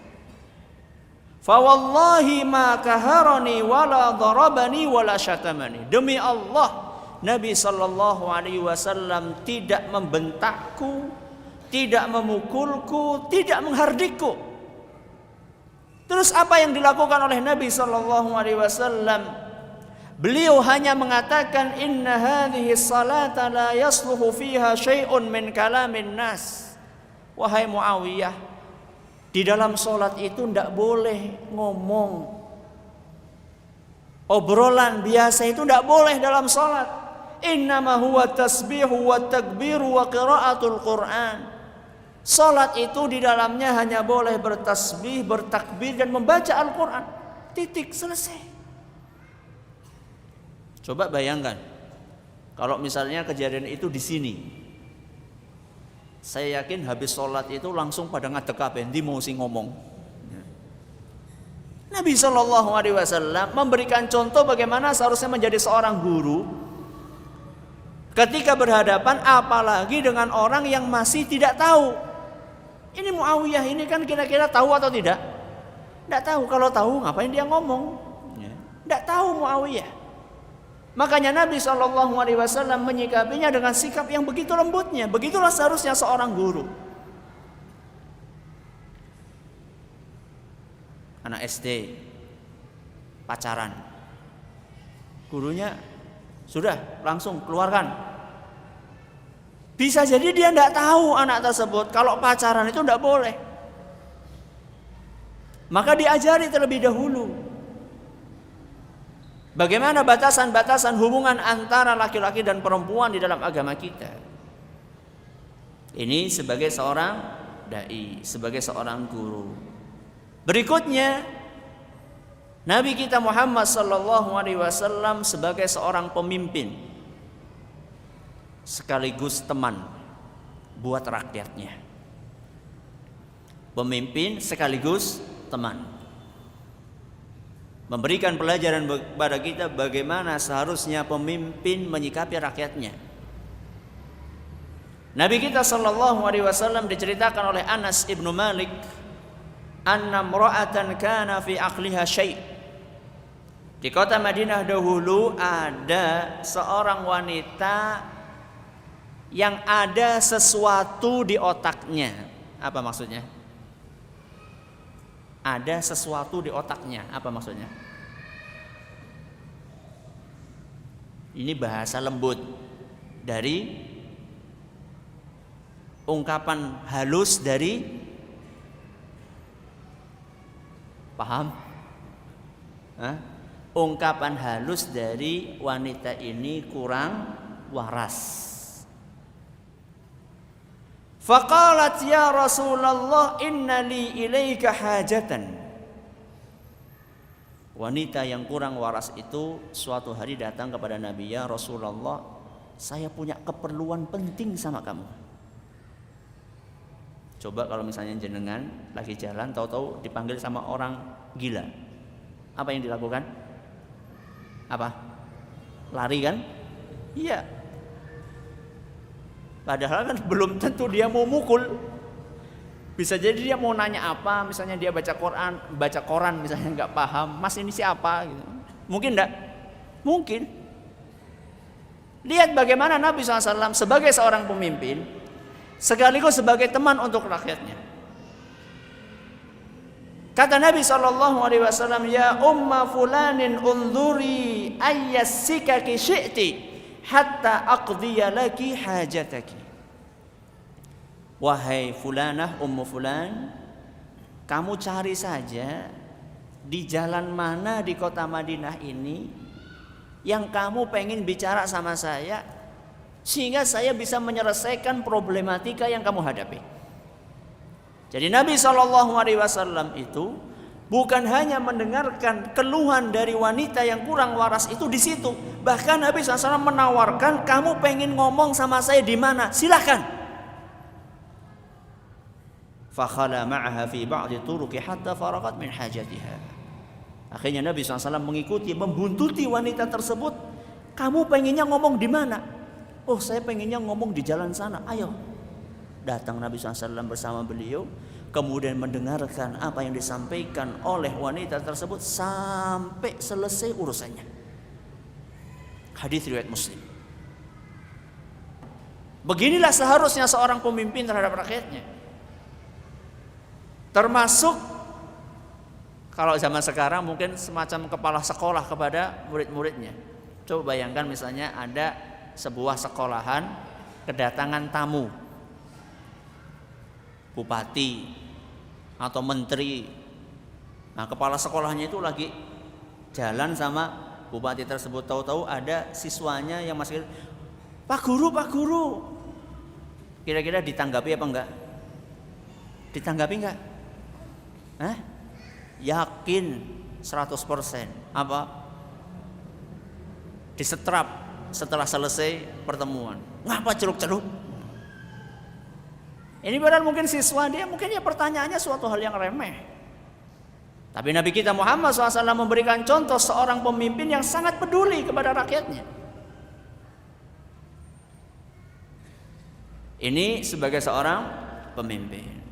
Fa wallahi ma kaharani wala darabani wala syatamani. Demi Allah, Nabi SAW tidak membentakku, tidak memukulku, tidak menghardikku. Terus apa yang dilakukan oleh Nabi SAW? Beliau hanya mengatakan, inna hadhihi salata la yasluhu fiha syai'un min kalamin nas. Wahai Muawiyah, di dalam solat itu tidak boleh ngomong. Obrolan biasa itu tidak boleh dalam solat. Innama huwa tasbihu wa takbiru wa qiraatul Qur'an. Salat itu di dalamnya hanya boleh bertasbih, bertakbir dan membaca Al-Qur'an. Titik, selesai. Coba bayangkan kalau misalnya kejadian itu di sini. Saya yakin habis salat itu langsung pada ngadeg kabeh ndi mau sing ngomong. Nabi SAW memberikan contoh bagaimana seharusnya menjadi seorang guru ketika berhadapan apalagi dengan orang yang masih tidak tahu. Ini Muawiyah ini kan kira-kira tahu atau tidak? Tidak tahu. Kalau tahu ngapain dia ngomong? Tidak tahu Muawiyah. Makanya Nabi SAW menyikapinya dengan sikap yang begitu lembutnya. Begitulah seharusnya seorang guru. Anak SD pacaran, gurunya sudah langsung keluarkan. Bisa jadi dia tidak tahu anak tersebut kalau pacaran itu tidak boleh. Maka diajari terlebih dahulu bagaimana batasan-batasan hubungan antara laki-laki dan perempuan di dalam agama kita. Ini sebagai seorang dai, sebagai seorang guru. Berikutnya, Nabi kita Muhammad SAW sebagai seorang pemimpin sekaligus teman buat rakyatnya. Pemimpin sekaligus teman. Memberikan pelajaran kepada kita bagaimana seharusnya pemimpin menyikapi rakyatnya. Nabi kita SAW diceritakan oleh Anas ibnu Malik, anna imra'atan kana fi aqliha syai'. Di kota Madinah dahulu ada seorang wanita yang ada sesuatu di otaknya. Apa maksudnya? Ada sesuatu di otaknya. Apa maksudnya? Ini bahasa lembut dari ungkapan halus dari, paham? Ungkapan halus dari wanita ini kurang waras. Faqalat ya Rasulullah inna li ilaika hajatan. Wanita yang kurang waras itu suatu hari datang kepada Nabi, ya Rasulullah, saya punya keperluan penting sama kamu. Coba kalau misalnya jenengan lagi jalan tahu-tahu dipanggil sama orang gila. Apa yang dilakukan? Apa? Lari kan? Iya. Padahal kan belum tentu dia mau mukul. Bisa jadi dia mau nanya apa, misalnya dia baca koran misalnya nggak paham, Mas ini siapa gitu. Mungkin enggak? Mungkin. Lihat bagaimana Nabi SAW sebagai seorang pemimpin sekaligus sebagai teman untuk rakyatnya. Kata Nabi SAW, ya umma fulanin unzuri ayyassikaki syi'ti hatta aqdiya laki hajataki. Wahai fulanah, ummu fulan, kamu cari saja di jalan mana di kota Madinah ini yang kamu pengen bicara sama saya, sehingga saya bisa menyelesaikan problematika yang kamu hadapi. Jadi Nabi SAW itu bukan hanya mendengarkan keluhan dari wanita yang kurang waras itu di situ. Bahkan Nabi SAW menawarkan, kamu pengen ngomong sama saya di mana? Silahkan. Fakhala ma'aha fi ba'di turuqi hatta faragat min hajatiha. Akhirnya Nabi SAW mengikuti, membuntuti wanita tersebut. Kamu pengennya ngomong di mana? Oh, saya pengennya ngomong di jalan sana. Ayo. Datang Nabi SAW bersama beliau, kemudian mendengarkan apa yang disampaikan oleh wanita tersebut sampai selesai urusannya. Hadis riwayat Muslim. Beginilah seharusnya seorang pemimpin terhadap rakyatnya. Termasuk kalau zaman sekarang mungkin semacam kepala sekolah kepada murid-muridnya. Coba bayangkan misalnya ada sebuah sekolahan kedatangan tamu, bupati atau menteri. Nah, kepala sekolahnya itu lagi jalan sama bupati tersebut, tahu-tahu ada siswanya yang masih, Pak Guru. Kira-kira ditanggapi apa enggak? Ditanggapi enggak? Hah? Yakin 100%. Apa? Disetrap setelah selesai pertemuan. Ngapa ceruk-ceruk? Ini padahal mungkin siswa dia, mungkin ya pertanyaannya suatu hal yang remeh. Tapi Nabi kita Muhammad SAW memberikan contoh seorang pemimpin yang sangat peduli kepada rakyatnya. Ini sebagai seorang pemimpin.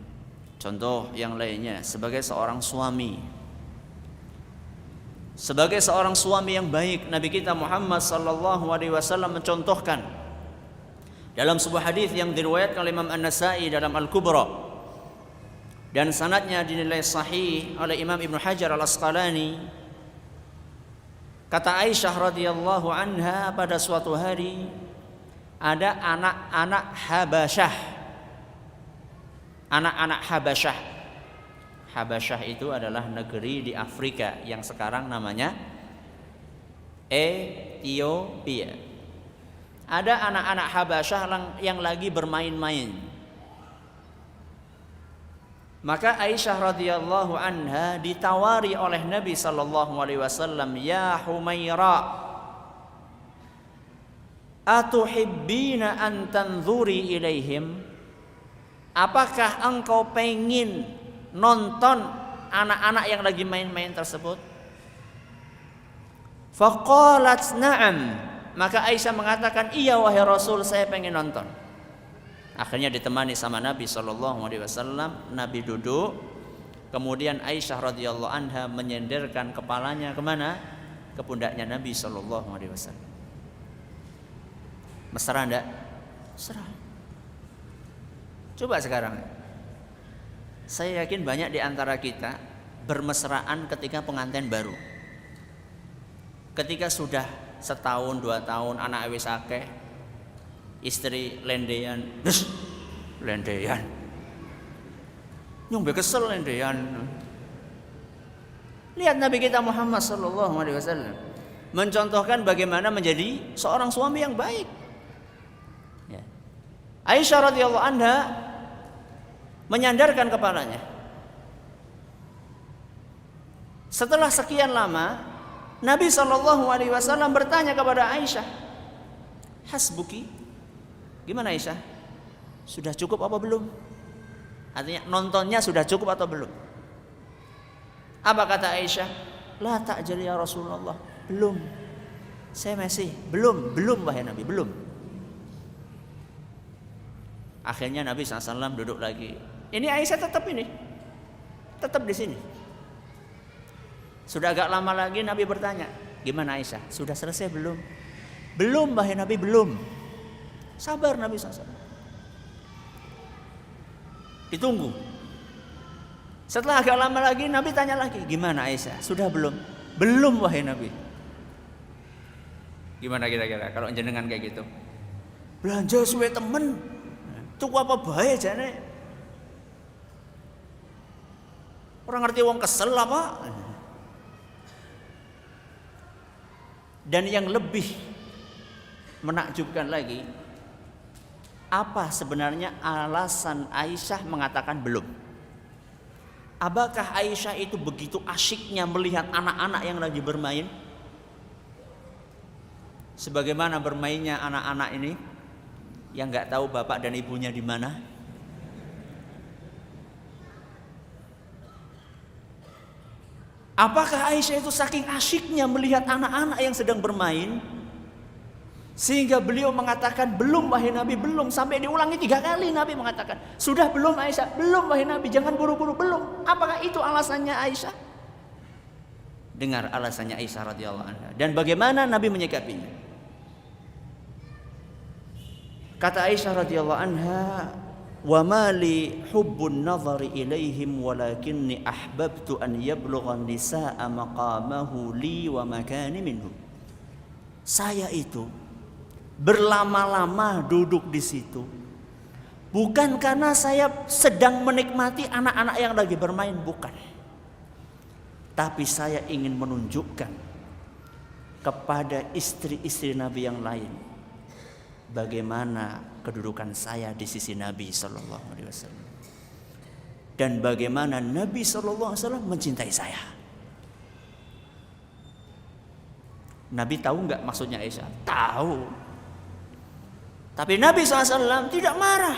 Contoh yang lainnya sebagai seorang suami. Sebagai seorang suami yang baik, Nabi kita Muhammad SAW mencontohkan dalam sebuah hadis yang diriwayatkan oleh Imam An-Nasa'i dalam Al-Kubra dan sanadnya dinilai sahih oleh Imam Ibnu Hajar Al-Asqalani. Kata Aisyah radhiyallahu anha, pada suatu hari ada anak-anak Habasyah. Anak-anak Habasyah. Habasyah itu adalah negeri di Afrika yang sekarang namanya Ethiopia. Ada anak-anak Habasyah yang lagi bermain-main. Maka Aisyah radhiyallahu anha ditawari oleh Nabi sallallahu alaihi wasallam, "Ya Humaira, atuhibbina an tanzuri ilaihim?" Apakah engkau pengen nonton anak-anak yang lagi main-main tersebut? Faqalat na'am. Maka Aisyah mengatakan, iya wahai Rasul, saya pengen nonton. Akhirnya ditemani sama Nabi SAW. Nabi duduk. Kemudian Aisyah radhiyallahu anha menyenderkan kepalanya kemana? Ke pundaknya Nabi SAW. Mesra enggak? Mesra. Coba sekarang, saya yakin banyak di antara kita bermesraan ketika pengantin baru. Ketika sudah setahun, 2 tahun, anak wis akeh, istri lendean, lendean, nyumbe kesel lendean. Lihat Nabi kita Muhammad SAW mencontohkan bagaimana menjadi seorang suami yang baik. Ya. Aisyah radhiyallahu anha menyandarkan kepalanya. Setelah sekian lama, Nabi SAW bertanya kepada Aisyah, hasbuki, gimana Aisyah? Sudah cukup apa belum? Artinya nontonnya sudah cukup atau belum? Apa kata Aisyah? La ta'jal ya Rasulullah, belum. Saya masih belum wahai Nabi, belum. Akhirnya Nabi SAW duduk lagi. Ini Aisyah tetap di sini. Sudah agak lama lagi Nabi bertanya, gimana Aisyah? Sudah selesai belum? Belum wahai Nabi, belum. Sabar Nabi SAW. Ditunggu. Setelah agak lama lagi Nabi tanya lagi, gimana Aisyah? Sudah belum? Belum wahai Nabi. Gimana kira-kira kalau jenengan kayak gitu? Belanja suwe temen. Tuku apa bae jane? Orang ngerti wong kesel apa? Dan yang lebih menakjubkan lagi, Apa sebenarnya alasan Aisyah mengatakan belum? Apakah Aisyah itu begitu asyiknya melihat anak-anak yang lagi bermain? Sebagaimana bermainnya anak-anak ini yang nggak tahu bapak dan ibunya di mana. Apakah Aisyah itu saking asyiknya melihat anak-anak yang sedang bermain sehingga beliau mengatakan belum wahai Nabi, belum, sampai diulangi 3 kali Nabi mengatakan sudah belum Aisyah, belum wahai Nabi, jangan buru-buru, belum. Apakah itu alasannya Aisyah? Dengar alasannya Aisyah radhiyallahu anha dan bagaimana Nabi menyikapinya. Kata Aisyah radhiyallahu anha, wa mali hubbun nadhari ilaihim walakinni ahbabtu an yablugha nisaa maqamahu li wa makani minhu. Saya itu berlama-lama duduk di situ bukan karena saya sedang menikmati anak-anak yang lagi bermain, bukan. Tapi saya ingin menunjukkan kepada istri-istri Nabi yang lain bagaimana kedudukan saya di sisi Nabi sallallahu alaihi wasallam dan bagaimana Nabi sallallahu alaihi wasallam mencintai saya. Nabi tahu enggak maksudnya Aisyah? Tahu. Tapi Nabi SAW tidak marah.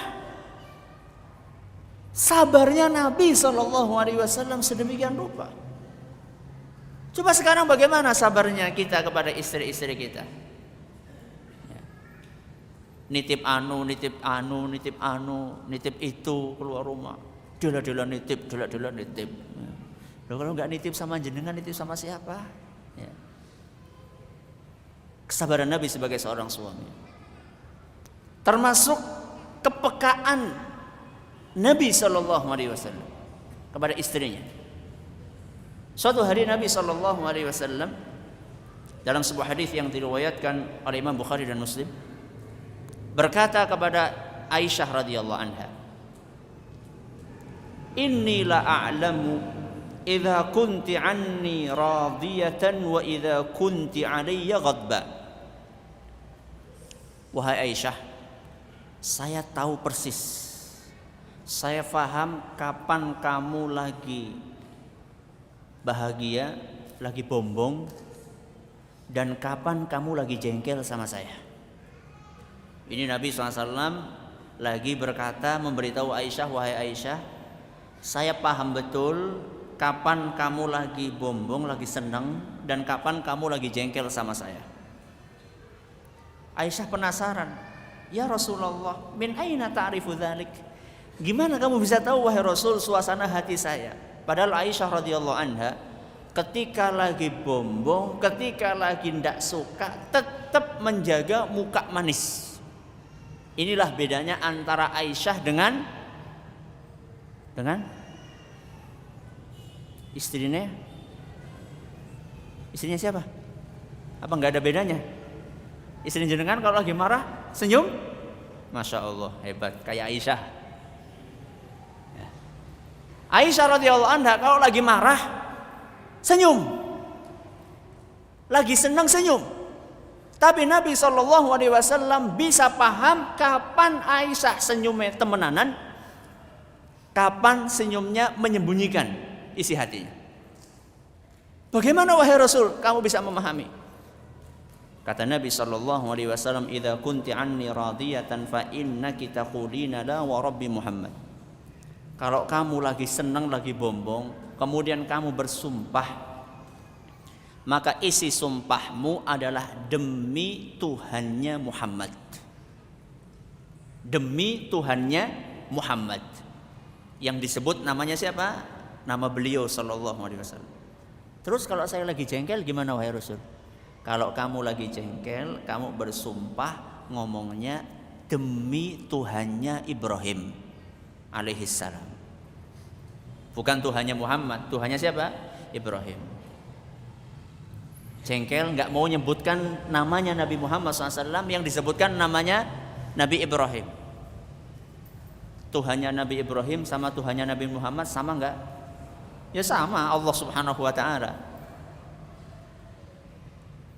Sabarnya Nabi SAW sedemikian rupa. Coba sekarang bagaimana sabarnya kita kepada istri-istri kita? Nitip nitip itu keluar rumah. Dela-dela nitip. Loh, kalau nggak nitip sama jenengan, nitip sama siapa? Ya. Kesabaran Nabi sebagai seorang suami. Termasuk kepekaan Nabi SAW kepada istrinya. Suatu hari Nabi SAW dalam sebuah hadis yang diriwayatkan oleh Imam Bukhari dan Muslim berkata kepada Aisyah radhiyallahu anha, inni la a'lamu idza kunti anni radiyatan wa idza kunti alayya ghadba. Wahai Aisyah, saya tahu persis, saya paham kapan kamu lagi bahagia, lagi bombong, dan kapan kamu lagi jengkel sama saya. Ini Nabi SAW lagi berkata, memberitahu Aisyah, wahai Aisyah, saya paham betul kapan kamu lagi bombong, lagi senang, dan kapan kamu lagi jengkel sama saya. Aisyah penasaran, ya Rasulullah, min aina ta'rifu dzalik? Gimana kamu bisa tahu wahai Rasul suasana hati saya? Padahal Aisyah radhiyallahu anha ketika lagi bombong, ketika lagi ndak suka, tetap menjaga muka manis. Inilah bedanya antara Aisyah dengan istrinya. Istrinya siapa? Apa nggak ada bedanya? Istri jenengan kalau lagi marah senyum, masya Allah hebat kayak Aisyah. Ya. Aisyah radhiyallahu anha kalau lagi marah senyum, lagi senang senyum. Tapi Nabi SAW bisa paham kapan Aisyah senyumnya temenanan, kapan senyumnya menyembunyikan isi hatinya. Bagaimana wahai Rasul kamu bisa memahami? Kata Nabi SAW, idza kunti anni radiyatan fa innaki taqulina la wa rabbi Muhammad. Kalau kamu lagi senang, lagi bombong, kemudian kamu bersumpah, maka isi sumpahmu adalah demi Tuhannya Muhammad. Demi Tuhannya Muhammad. Yang disebut namanya siapa? Nama beliau sallallahu alaihi wasallam. Terus kalau saya lagi jengkel gimana wahai Rasul? Kalau kamu lagi jengkel, kamu bersumpah ngomongnya demi Tuhannya Ibrahim alaihissalam. Bukan Tuhannya Muhammad, Tuhannya siapa? Ibrahim. Jengkel nggak mau menyebutkan namanya Nabi Muhammad SAW, yang disebutkan namanya Nabi Ibrahim. Tuhannya Nabi Ibrahim sama Tuhannya Nabi Muhammad sama nggak? Ya sama, Allah Subhanahu Wa Taala.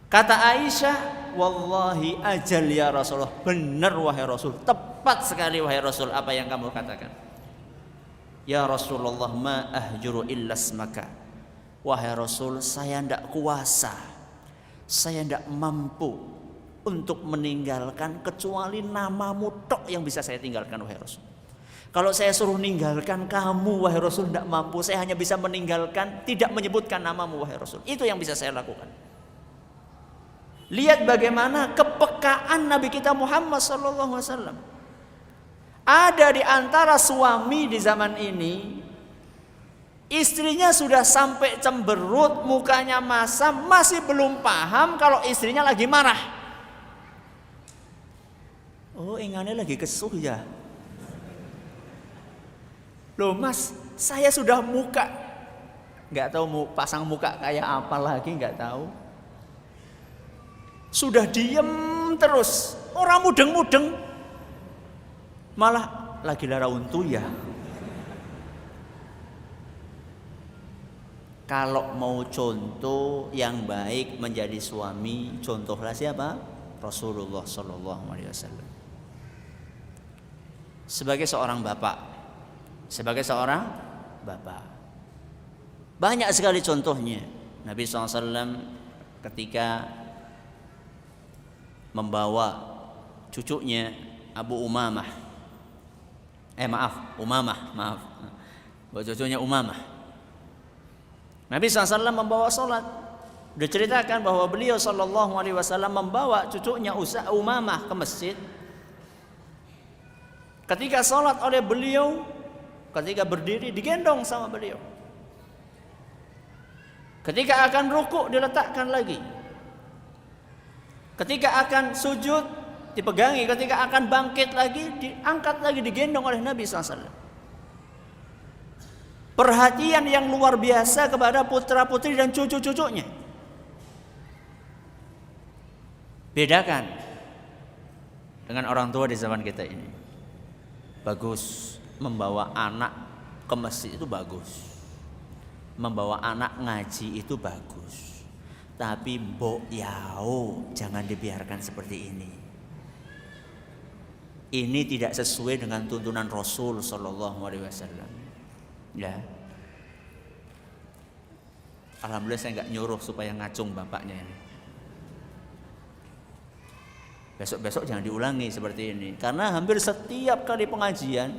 Kata Aisyah, wallahi ajal ya Rasulullah, benar wahai Rasul, tepat Tepat sekali wahai Rasul apa yang kamu katakan. Ya Rasulullah, ma ahjuru illa ismaka. Wahai Rasul, saya tidak kuasa, saya tidak mampu untuk meninggalkan kecuali namamu tok yang bisa saya tinggalkan wahai Rasul. Kalau saya suruh meninggalkan kamu wahai Rasul, tidak mampu. Saya hanya bisa meninggalkan, tidak menyebutkan namamu wahai Rasul. Itu yang bisa saya lakukan. Lihat bagaimana kepekaan Nabi kita Muhammad SAW. Ada di antara suami di zaman ini, istrinya sudah sampai cemberut, mukanya masam, masih belum paham kalau istrinya lagi marah. Oh, ingannya lagi kesuh ya. Loh mas, saya sudah muka, nggak tahu mau pasang muka kayak apa lagi, nggak tahu. Sudah diem terus, orang mudeng-mudeng, malah lagi lara untu ya. Kalau mau contoh yang baik menjadi suami, contohlah siapa? Rasulullah Sallallahu Alaihi Wasallam. Sebagai seorang bapak, banyak sekali contohnya. Nabi SAW ketika membawa cucunya Umamah, cucunya Umamah. Nabi SAW membawa sholat. Diceritakan bahwa beliau Sallallahu Alaihi Wasallam membawa cucunya Umamah ke masjid. Ketika sholat oleh beliau, ketika berdiri digendong sama beliau. Ketika akan rukuk diletakkan lagi. Ketika akan sujud dipegangi, ketika akan bangkit lagi diangkat lagi, digendong oleh Nabi SAW. Perhatian yang luar biasa kepada putra-putri dan cucu-cucunya. Bedakan dengan orang tua di zaman kita ini. Bagus membawa anak ke masjid itu bagus. Membawa anak ngaji itu bagus. Tapi mbok yao, jangan dibiarkan seperti ini. Ini tidak sesuai dengan tuntunan Rasul Sallallahu Alaihi Wasallam. Ya. Alhamdulillah saya nggak nyuruh supaya ngacung bapaknya ini. Besok-besok jangan diulangi seperti ini. Karena hampir setiap kali pengajian,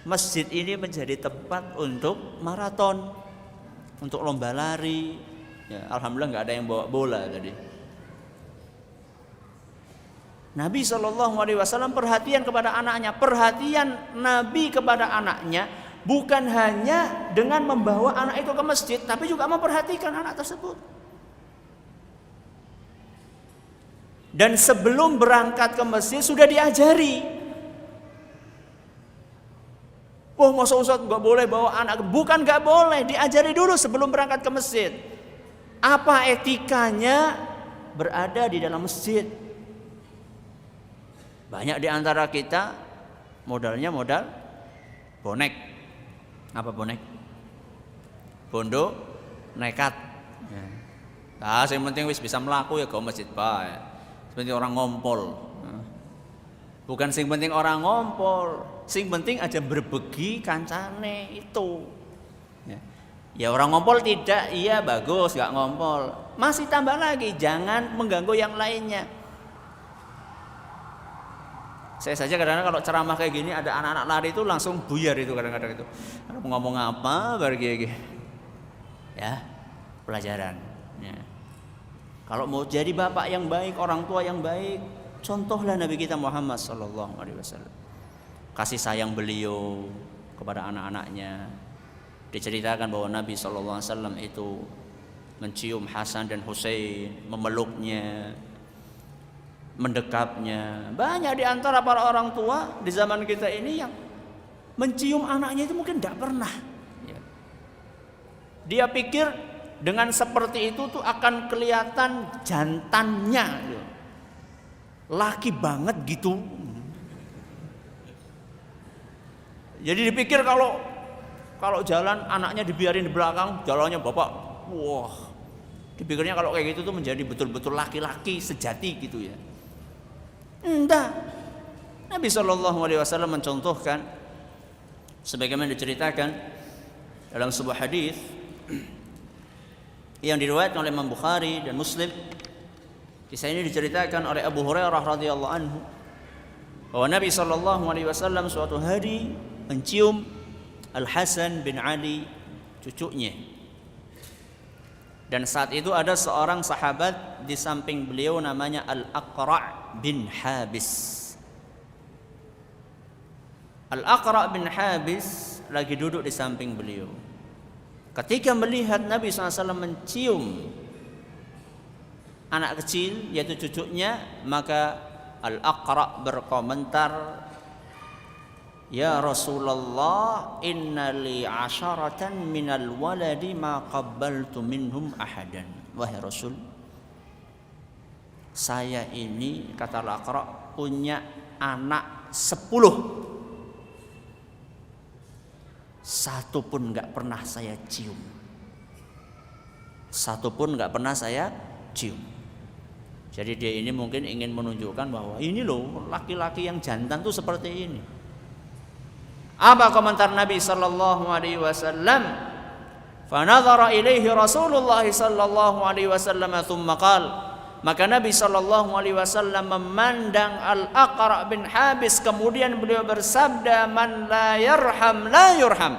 masjid ini menjadi tempat untuk maraton, untuk lomba lari. Ya, alhamdulillah nggak ada yang bawa bola tadi. Nabi Shallallahu Alaihi Wasallam perhatian kepada anaknya. Perhatian Nabi kepada anaknya bukan hanya dengan membawa anak itu ke masjid, tapi juga memperhatikan anak tersebut. Dan sebelum berangkat ke masjid sudah diajari. Wah, masa Ustaz nggak boleh bawa anak? Bukan nggak boleh, diajari dulu sebelum berangkat ke masjid. Apa etikanya berada di dalam masjid? Banyak di antara kita modalnya modal bonek. Apa bonek? Bondo nekat. Nah, yang penting wis bisa melaku ya ke masjid bae. Penting orang ngompol. Bukan sing penting orang ngompol, sing penting aja berbegi kancane itu. Ya orang ngompol tidak, iya bagus, gak ngompol. Masih tambah lagi, jangan mengganggu yang lainnya. Saya saja kadang-kadang kalau ceramah kayak gini ada anak-anak lari itu langsung buyar itu kadang-kadang itu. Mau ngomong apa bagi ya pelajaran. Ya. Kalau mau jadi bapak yang baik, orang tua yang baik, contohlah Nabi kita Muhammad Sallallahu Alaihi Wasallam. Kasih sayang beliau kepada anak-anaknya. Diceritakan bahwa Nabi Sallallahu Alaihi Wasallam itu mencium Hasan dan Husain, memeluknya, mendekapnya. Banyak di antara para orang tua di zaman kita ini yang mencium anaknya itu mungkin tidak pernah. Dia pikir dengan seperti itu tuh akan kelihatan jantannya, laki banget gitu. Jadi dipikir kalau jalan anaknya dibiarin di belakang, jalannya bapak, wah, dipikirnya kalau kayak gitu tuh menjadi betul-betul laki-laki sejati gitu ya. Enggak. Nabi SAW mencontohkan sebagaimana diceritakan dalam sebuah hadis yang diriwayatkan oleh Imam Bukhari dan Muslim. Kisah ini diceritakan oleh Abu Hurairah radhiyallahu anhu bahwa Nabi SAW suatu hari mencium Al-Hasan bin Ali, cucunya. Dan saat itu ada seorang sahabat di samping beliau namanya Al-Aqra' bin Habis. Al-Aqra' bin Habis lagi duduk di samping beliau. Ketika melihat Nabi SAW mencium anak kecil, yaitu cucunya, maka Al-Aqra' berkomentar, "Ya Rasulullah, inna li 'asharatan minal waladi ma qabbaltu minhum ahadan." Wahai Rasul, saya ini, kata Al-Aqra', punya anak 10. Satu pun gak pernah saya cium. Satu pun gak pernah saya cium. Jadi dia ini mungkin ingin menunjukkan bahwa ini loh, laki-laki yang jantan tuh seperti ini. Apa komentar Nabi sallallahu alaihi wasallam? Fa nadhara ilaihi Rasulullah sallallahu alaihi wasallam thumma qala, maka Nabi sallallahu alaihi wasallam memandang Al-Aqra' bin Habis, kemudian beliau bersabda, "Man la yarham la yurham."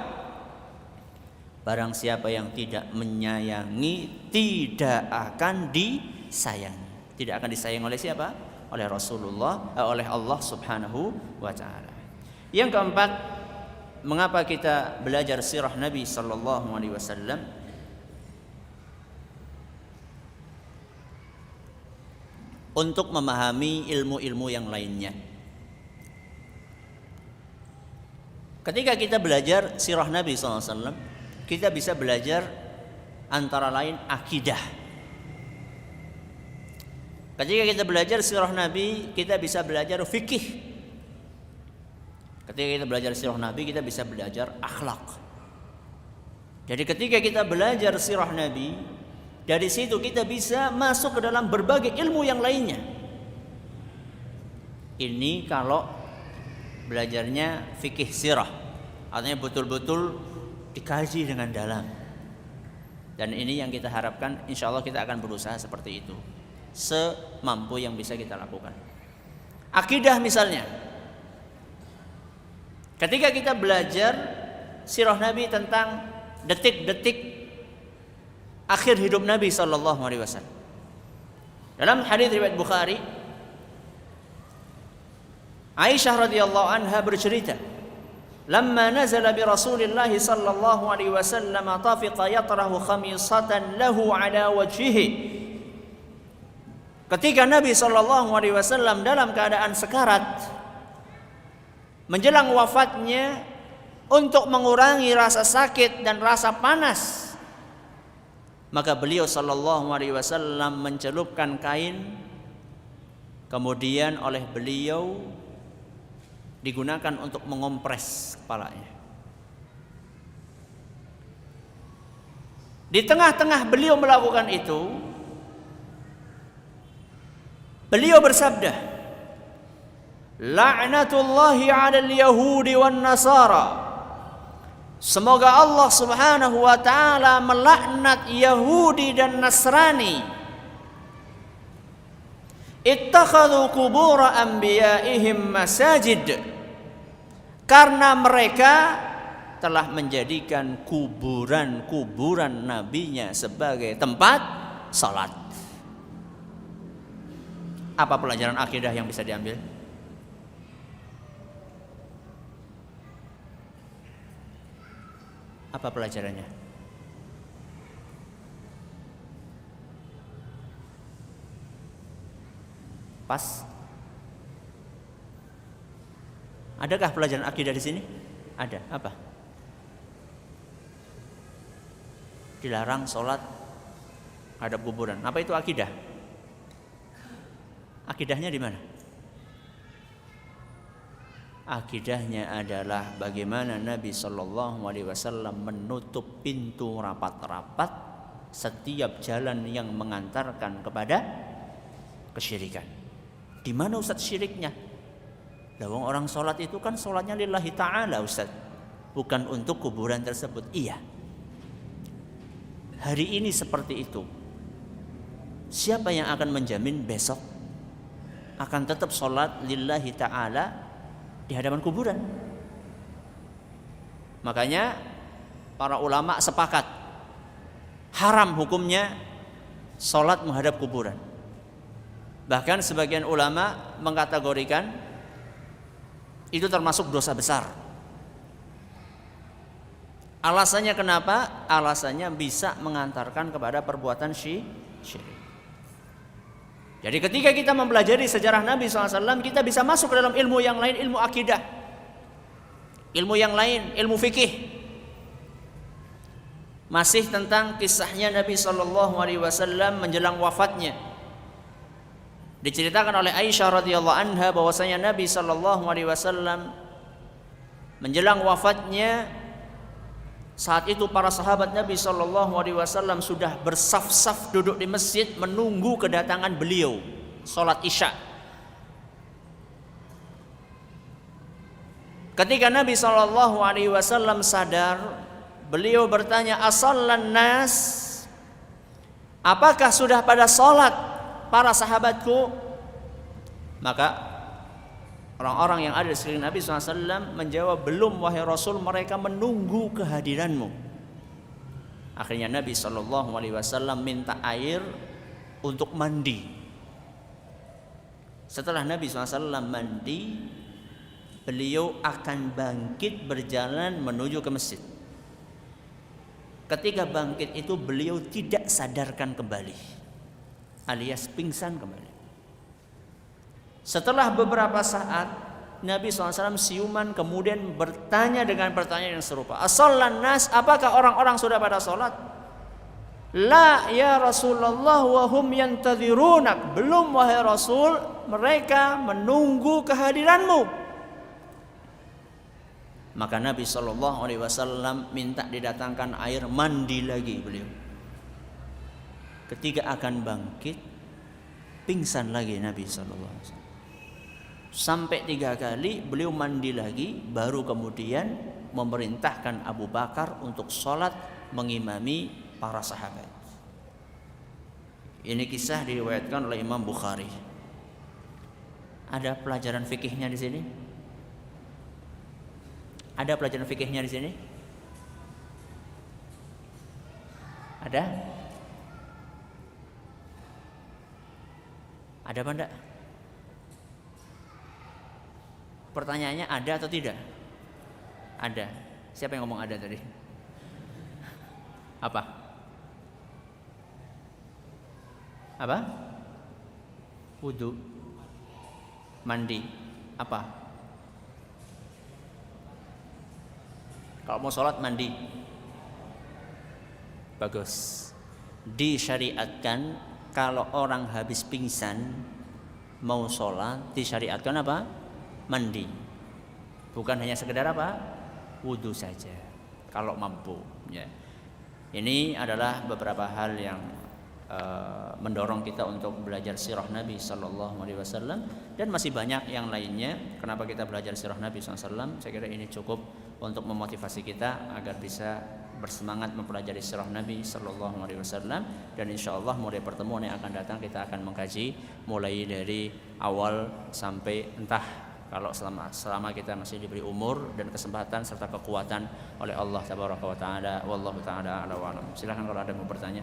Barang siapa yang tidak menyayangi tidak akan disayangi. Tidak akan disayang oleh siapa? Oleh Rasulullah, oleh Allah Subhanahu wa taala. Yang keempat, mengapa kita belajar sirah Nabi sallallahu alaihi wasallam? Untuk memahami ilmu-ilmu yang lainnya. Ketika kita belajar sirah Nabi sallallahu alaihi wasallam, kita bisa belajar antara lain akidah. Ketika kita belajar sirah Nabi, kita bisa belajar fikih. Ketika kita belajar sirah Nabi, kita bisa belajar akhlak. Jadi ketika kita belajar sirah Nabi, dari situ kita bisa masuk ke dalam berbagai ilmu yang lainnya. Ini kalau belajarnya fikih sirah, artinya betul-betul dikaji dengan dalam. Dan ini yang kita harapkan, insya Allah kita akan berusaha seperti itu, semampu yang bisa kita lakukan. Akidah misalnya, ketika kita belajar sirah Nabi tentang detik-detik akhir hidup Nabi sallallahu alaihi wasallam, dalam hadis riwayat Bukhari, Aisyah radhiyallahu anha bercerita, "Lamma nazala bi Rasulillah sallallahu alaihi wasallam tafiqa yatrahu khamisatan lahu ala wajhihi." Ketika Nabi sallallahu alaihi wasallam dalam keadaan sekarat menjelang wafatnya, untuk mengurangi rasa sakit dan rasa panas, maka beliau sallallahu alaihi wasallam mencelupkan kain, kemudian oleh beliau digunakan untuk mengompres kepalanya. Di tengah-tengah beliau melakukan itu, beliau bersabda, "La'natullahi 'alal yahudi wan nasara." Semoga Allah Subhanahu wa taala melaknat Yahudi dan Nasrani. Ittakhadhu qubur anbiya'ihim masajid. Karena mereka telah menjadikan kuburan-kuburan nabinya sebagai tempat salat. Apa pelajaran akidah yang bisa diambil? Apa pelajarannya? Pas? Adakah pelajaran akidah di sini? Ada. Apa? Dilarang sholat hadap kuburan. Apa itu akidah? Akidahnya di mana? Akidahnya adalah bagaimana Nabi Shallallahu Alaihi Wasallam menutup pintu rapat-rapat setiap jalan yang mengantarkan kepada kesyirikan. Di mana Ustaz syiriknya? Lawang orang sholat itu kan sholatnya lillahi ta'ala Ustaz, bukan untuk kuburan tersebut. Iya, hari ini seperti itu. Siapa yang akan menjamin besok akan tetap sholat lillahi ta'ala di hadapan kuburan? Makanya para ulama sepakat haram hukumnya sholat menghadap kuburan. Bahkan sebagian ulama mengkategorikan itu termasuk dosa besar. Alasannya kenapa? Alasannya bisa mengantarkan kepada perbuatan syirik. Jadi ketika kita mempelajari sejarah Nabi SAW, kita bisa masuk ke dalam ilmu yang lain, ilmu akidah, ilmu yang lain, ilmu fikih. Masih tentang kisahnya Nabi SAW menjelang wafatnya. Diceritakan oleh Aisyah radhiyallahu anha bahwasanya Nabi SAW menjelang wafatnya, saat itu para sahabat Nabi SAW sudah bersaf-saf duduk di masjid menunggu kedatangan beliau sholat isya. Ketika Nabi SAW sadar, beliau bertanya, asallan nas, apakah sudah pada sholat para sahabatku? Maka orang-orang yang ada di sekeliling Nabi SAW menjawab, belum wahai Rasul, mereka menunggu kehadiranmu. Akhirnya Nabi SAW minta air untuk mandi. Setelah Nabi SAW mandi, beliau akan bangkit berjalan menuju ke masjid. Ketika bangkit itu beliau tidak sadarkan kembali, alias pingsan kembali. Setelah beberapa saat Nabi SAW siuman, kemudian bertanya dengan pertanyaan yang serupa, asallan nas, apakah orang-orang sudah pada sholat? La ya Rasulullah wa hum yantadhirunak, belum wahai Rasul, mereka menunggu kehadiranmu. Maka Nabi SAW minta didatangkan air mandi lagi beliau. Ketika akan bangkit, pingsan lagi Nabi SAW. Sampai 3 kali beliau mandi lagi, baru kemudian memerintahkan Abu Bakar untuk sholat mengimami para sahabat. Ini kisah diriwayatkan oleh Imam Bukhari. Ada pelajaran fikihnya di sini? Ada pelajaran fikihnya di sini? Ada? Ada apa enggak? Pertanyaannya ada atau tidak? Ada. Siapa yang ngomong ada tadi? Apa? Apa? Wudu. Mandi. Apa? Kalau mau sholat mandi. Bagus. Disyariatkan kalau orang habis pingsan mau sholat, disyariatkan apa? Mandi. Bukan hanya sekedar apa? Wudu saja kalau mampu ya. Ini adalah beberapa hal yang mendorong kita untuk belajar sirah Nabi SAW, dan masih banyak yang lainnya. Kenapa kita belajar sirah Nabi SAW? Saya kira ini cukup untuk memotivasi kita agar bisa bersemangat mempelajari sirah Nabi SAW. Dan insya Allah mulai pertemuan yang akan datang kita akan mengkaji mulai dari awal sampai entah, kalau selama kita masih diberi umur dan kesempatan serta kekuatan oleh Allah Tabaraka wa Ta'ala. Wallahu ta'ala a'la wa a'lam. Silakan kalau ada yang mau bertanya.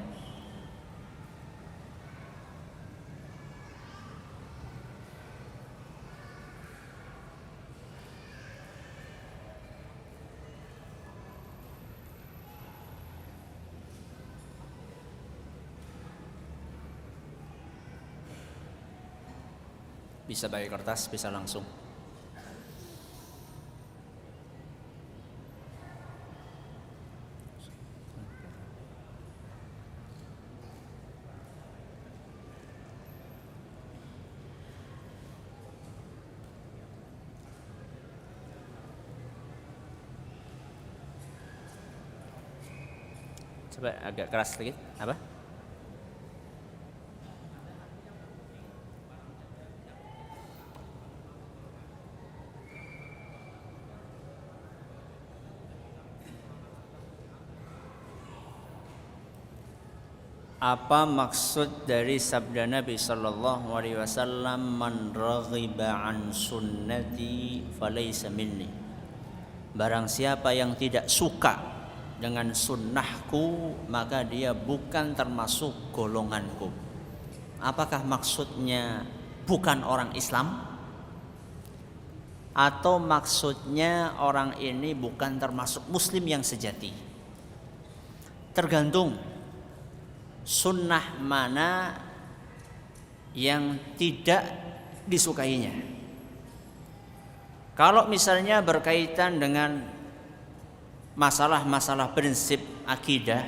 Bisa pakai kertas, bisa langsung. Coba agak keras sedikit. Apa? Apa maksud dari sabda Nabi sallallahu alaihi wasallam, man raghiba an sunnati falaysa minni? Barang siapa yang tidak suka dengan sunnahku, maka dia bukan termasuk golonganku. Apakah maksudnya bukan orang Islam? Atau maksudnya orang ini bukan termasuk muslim yang sejati? Tergantung sunnah mana yang tidak disukainya. Kalau misalnya berkaitan dengan masalah-masalah prinsip akidah,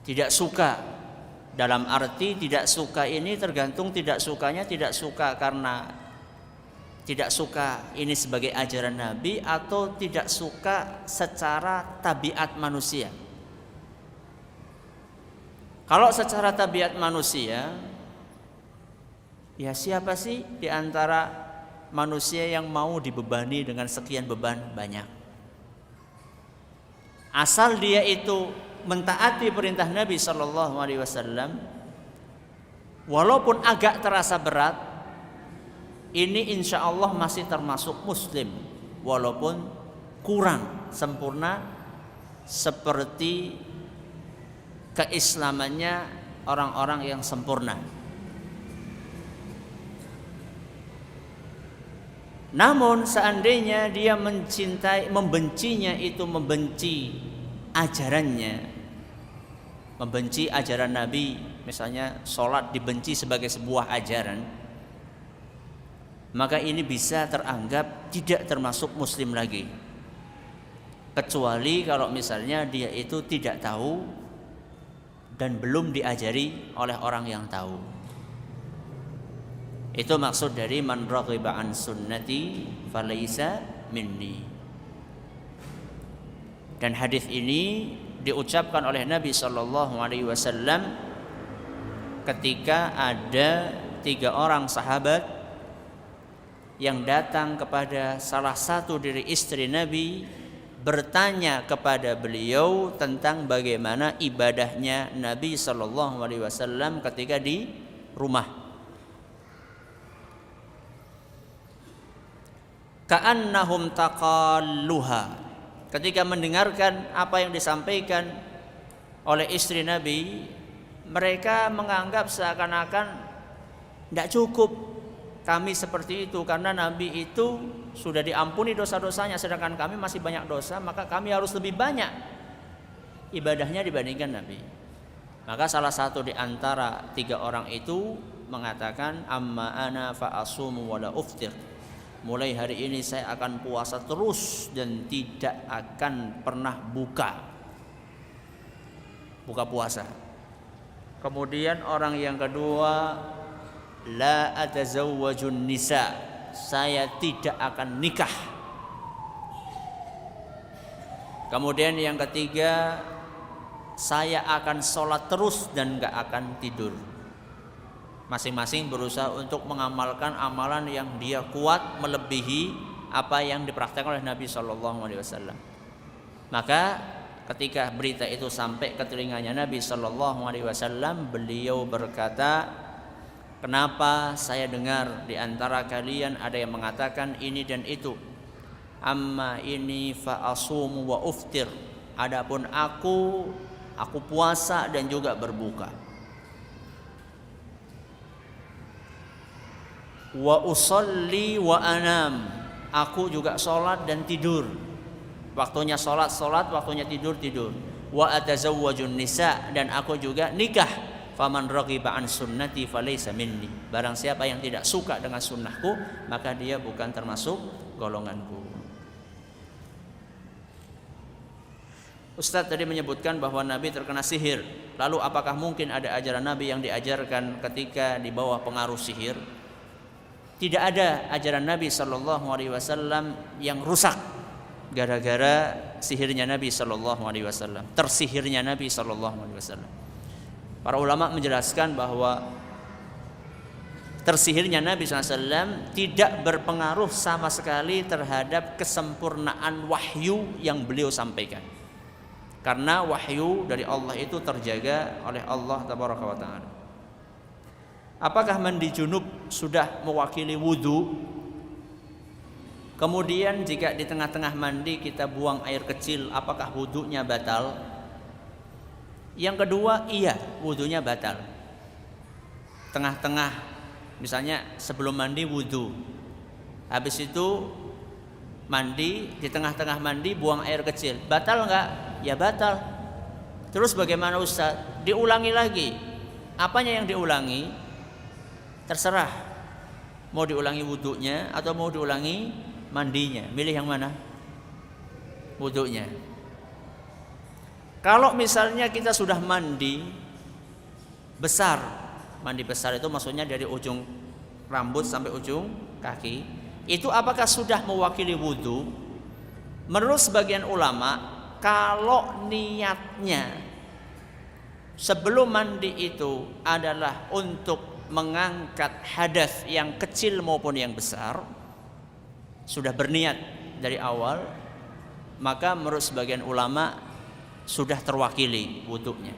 tidak suka dalam arti tidak suka ini tergantung tidak sukanya, tidak suka karena tidak suka ini sebagai ajaran Nabi atau tidak suka secara tabiat manusia. Kalau secara tabiat manusia, ya siapa sih di antara manusia yang mau dibebani dengan sekian beban banyak? Asal dia itu mentaati perintah Nabi sallallahu alaihi wasallam, walaupun agak terasa berat, ini insya Allah masih termasuk muslim, walaupun kurang sempurna seperti keislamannya orang-orang yang sempurna. Namun seandainya dia membencinya itu membenci ajarannya, membenci ajaran Nabi, misalnya sholat dibenci sebagai sebuah ajaran, maka ini bisa teranggap tidak termasuk muslim lagi. Kecuali kalau misalnya dia itu tidak tahu dan belum diajari oleh orang yang tahu. Itu maksud dari man raghiba an sunnati falaysa minni. Dan hadis ini diucapkan oleh Nabi sallallahu alaihi wasallam ketika ada 3 orang sahabat yang datang kepada salah satu dari istri Nabi, bertanya kepada beliau tentang bagaimana ibadahnya Nabi sallallahu alaihi wasallam ketika di rumah. Ka'annahum taqalluha. Ketika mendengarkan apa yang disampaikan oleh istri Nabi, mereka menganggap seakan-akan tidak cukup kami seperti itu, karena Nabi itu sudah diampuni dosa-dosanya, sedangkan kami masih banyak dosa, maka kami harus lebih banyak ibadahnya dibandingkan Nabi. Maka salah satu di antara 3 orang itu mengatakan, amma ana fa asumu wa la uftir. Mulai hari ini saya akan puasa terus dan tidak akan pernah buka puasa. Kemudian orang yang kedua, la atazawwajun nisa, saya tidak akan nikah. Kemudian yang ketiga, saya akan sholat terus dan gak akan tidur. Masing-masing berusaha untuk mengamalkan amalan yang dia kuat melebihi apa yang dipraktikkan oleh Nabi SAW. Maka ketika berita itu sampai ke telinganya Nabi SAW, beliau berkata, kenapa saya dengar di antara kalian ada yang mengatakan ini dan itu? Amma ini fa asumu wa uftir. Adapun aku puasa dan juga berbuka. Wa usolli wa anam. Aku juga sholat dan tidur. Waktunya sholat, waktunya tidur. Wa atazawwajun nisa, dan aku juga nikah. Faman raghiba an sunnati falaysa minni. Barang siapa yang tidak suka dengan sunnahku, maka dia bukan termasuk golonganku. Ustaz tadi menyebutkan bahwa Nabi terkena sihir. Lalu apakah mungkin ada ajaran Nabi yang diajarkan ketika di bawah pengaruh sihir? Tidak ada ajaran Nabi SAW yang rusak gara-gara sihirnya Nabi SAW, tersihirnya Nabi SAW. Para ulama menjelaskan bahwa tersihirnya Nabi SAW tidak berpengaruh sama sekali terhadap kesempurnaan wahyu yang beliau sampaikan. Karena wahyu dari Allah itu terjaga oleh Allah tabaraka wa taala. Apakah mandi junub sudah mewakili wudu? Kemudian jika di tengah-tengah mandi kita buang air kecil, apakah wudunya batal? Yang kedua, iya, wudunya batal. Tengah-tengah, misalnya sebelum mandi wudu, habis itu mandi, di tengah-tengah mandi buang air kecil, batal enggak? Ya batal. Terus bagaimana Ustaz? Diulangi lagi. Apanya yang diulangi? Terserah. Mau diulangi wudunya atau mau diulangi mandinya. Milih yang mana? Wudunya. Kalau misalnya kita sudah mandi besar, mandi besar itu maksudnya dari ujung rambut sampai ujung kaki, itu apakah sudah mewakili wudu? Menurut sebagian ulama, kalau niatnya sebelum mandi itu adalah untuk mengangkat hadas yang kecil maupun yang besar, sudah berniat dari awal, maka menurut sebagian ulama sudah terwakili wudunya.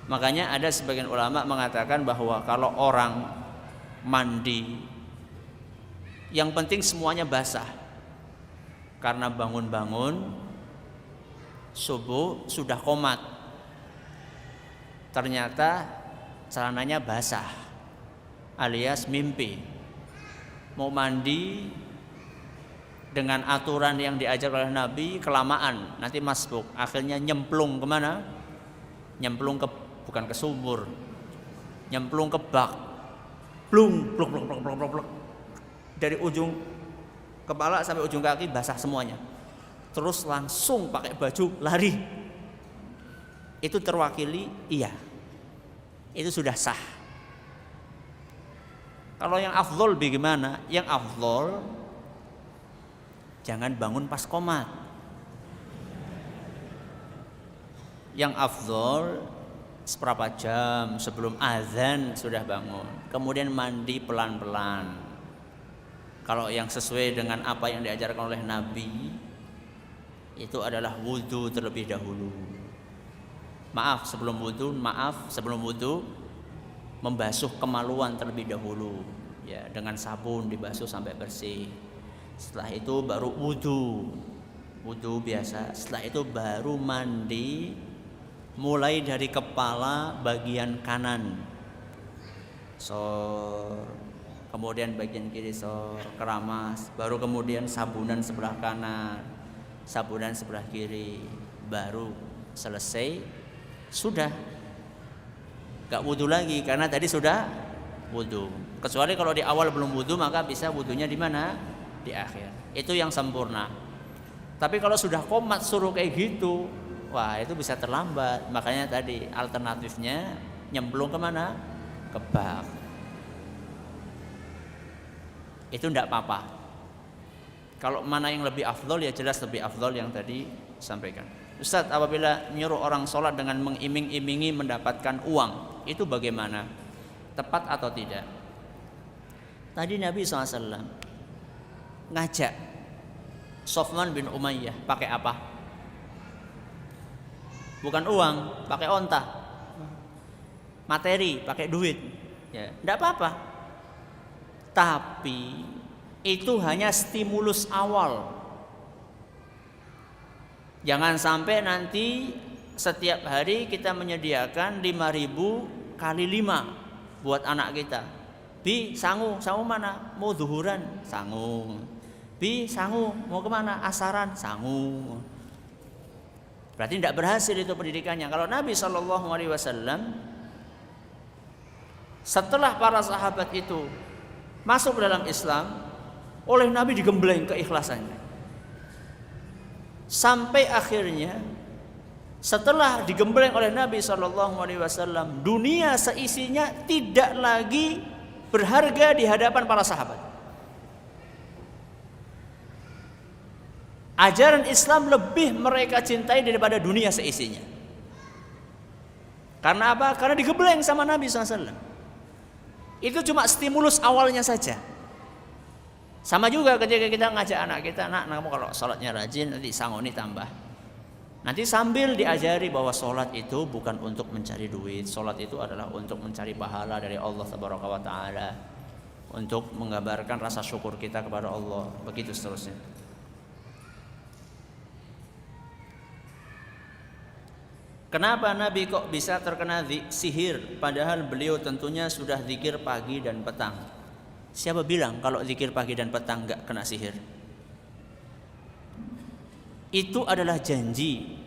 Makanya ada sebagian ulama mengatakan bahwa kalau orang mandi, yang penting semuanya basah. Karena bangun-bangun subuh sudah qomat, ternyata celananya basah alias mimpi. Mau mandi dengan aturan yang diajar oleh Nabi kelamaan, nanti masbuk, akhirnya nyemplung kemana? Nyemplung ke, bukan ke sumur, nyemplung ke bak, plung, pluk, pluk, pluk, pluk, pluk, pluk. Dari ujung kepala sampai ujung kaki basah semuanya. Terus langsung pakai baju lari. Itu terwakili? Iya. Itu sudah sah. Kalau yang afdol bagaimana? Yang afdol jangan bangun pas qomat. Yang afdol seberapa jam sebelum azan sudah bangun, kemudian mandi pelan-pelan. Kalau yang sesuai dengan apa yang diajarkan oleh Nabi, itu adalah wudu terlebih dahulu. Sebelum wudu membasuh kemaluan terlebih dahulu, ya, dengan sabun dibasuh sampai bersih. Setelah itu baru wudu biasa. Setelah itu baru mandi, mulai dari kepala bagian kanan, kemudian bagian kiri keramas, baru kemudian sabunan sebelah kanan, sabunan sebelah kiri, baru selesai, sudah gak wudu lagi karena tadi sudah wudu. Kecuali kalau di awal belum wudu, maka bisa wudunya di mana? Di akhir. Itu yang sempurna. Tapi kalau sudah qomat suruh kayak gitu, wah itu bisa terlambat. Makanya tadi alternatifnya nyemplung kemana? Ke bak. Itu tidak apa-apa. Kalau mana yang lebih afdol, ya jelas lebih afdol yang tadi sampaikan. Ustaz, apabila nyuruh orang sholat dengan mengiming-imingi mendapatkan uang, itu bagaimana? Tepat atau tidak? Tadi Nabi SAW ngajak Sofwan bin Umayyah pakai apa? Bukan uang, pakai onta, materi, pakai duit, ya, tidak apa-apa. Tapi itu hanya stimulus awal. Jangan sampai nanti setiap hari kita menyediakan 5.000 kali 5 buat anak kita. Bi, sangu mana? Mau zuhuran, sangu. Bi, sangu, mau kemana? Asaran, sangu. Berarti tidak berhasil itu pendidikannya. Kalau Nabi SAW setelah para sahabat itu masuk ke dalam Islam, oleh Nabi digembleng keikhlasannya. Sampai akhirnya setelah digembleng oleh Nabi SAW, dunia seisinya tidak lagi berharga di hadapan para sahabat. Ajaran Islam lebih mereka cintai daripada dunia seisinya. Karena apa? Karena digembleng sama Nabi SAW. Itu cuma stimulus awalnya saja. Sama juga ketika kita ngajak anak kita, nak kamu kalau sholatnya rajin nanti sangoni tambah. Nanti sambil diajari bahwa sholat itu bukan untuk mencari duit, sholat itu adalah untuk mencari pahala dari Allah Tabaraka wa Ta'ala, untuk menggambarkan rasa syukur kita kepada Allah, begitu seterusnya. Kenapa Nabi kok bisa terkena sihir padahal beliau tentunya sudah zikir pagi dan petang? Siapa bilang kalau zikir pagi dan petang enggak kena sihir? Itu adalah janji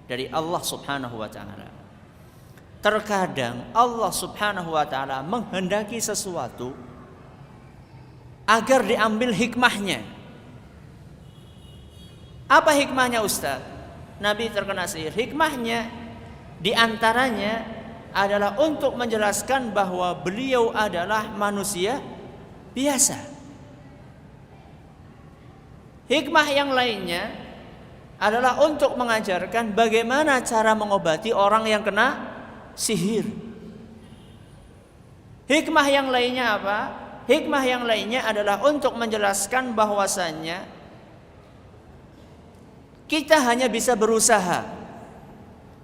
dari Allah Subhanahu wa Ta'ala. Terkadang Allah Subhanahu wa Ta'ala menghendaki sesuatu agar diambil hikmahnya. Apa hikmahnya Ustaz? Nabi terkena sihir. Hikmahnya di antaranya adalah untuk menjelaskan bahwa beliau adalah manusia biasa. Hikmah yang lainnya adalah untuk mengajarkan bagaimana cara mengobati orang yang kena sihir. Hikmah yang lainnya apa? Hikmah yang lainnya adalah untuk menjelaskan bahwasannya kita hanya bisa berusaha.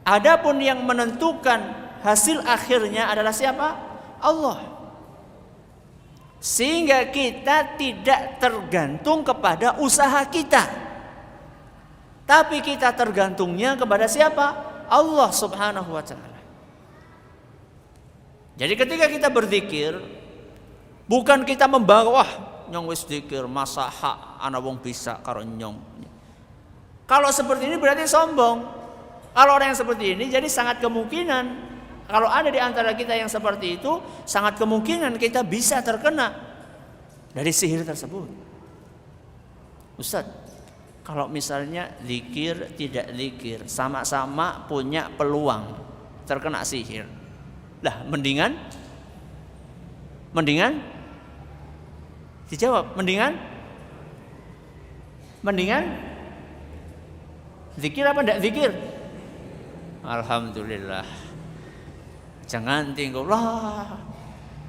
Adapun yang menentukan hasil akhirnya adalah siapa? Allah. Sehingga kita tidak tergantung kepada usaha kita, tapi kita tergantungnya kepada siapa? Allah Subhanahu wa Ta'ala. Jadi ketika kita berzikir, bukan kita membawa nyong wis zikir masa hak ana wong bisa karo nyong. Kalau seperti ini berarti sombong. Kalau orang yang seperti ini, jadi sangat kemungkinan kalau ada di antara kita yang seperti itu, sangat kemungkinan kita bisa terkena dari sihir tersebut. Ustaz, kalau misalnya zikir tidak zikir sama-sama punya peluang terkena sihir, lah mendingan dijawab, mendingan zikir apa enggak zikir? Alhamdulillah. Jangan tinggal lah,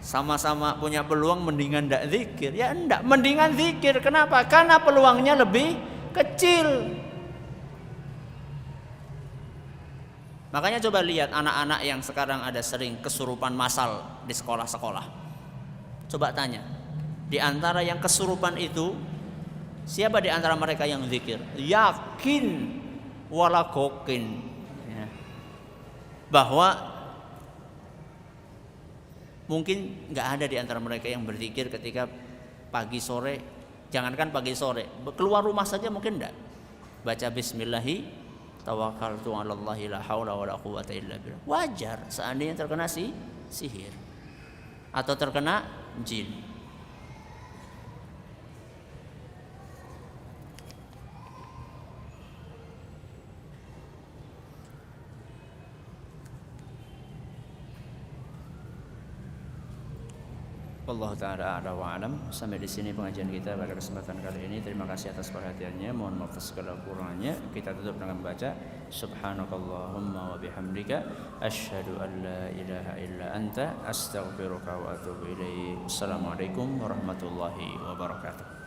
sama-sama punya peluang mendingan enggak zikir. Ya enggak, mendingan zikir. Kenapa? Karena peluangnya lebih kecil. Makanya coba lihat anak-anak yang sekarang ada sering kesurupan massal di sekolah-sekolah. Coba tanya, di antara yang kesurupan itu siapa di antara mereka yang zikir? Yakin wala gokin ya, bahwa mungkin nggak ada di antara mereka yang berzikir ketika pagi sore. Jangankan pagi sore, keluar rumah saja mungkin enggak. Baca bismillahi tawakkaltu 'alallahi la haula wala quwwata illa billah. Wajar seandainya terkena sihir atau terkena jin. Allah Ta'ala a'la wa alam. Sampai di sini pengajian kita pada kesempatan kali ini. Terima kasih atas perhatiannya. Mohon maaf atas segala kurangnya. Kita tutup dengan baca Subhanakallahumma wa bihamdika asyhadu an la ilaha illa anta astaghfiruka wa atubu ilaik. Assalamualaikum warahmatullahi wabarakatuh.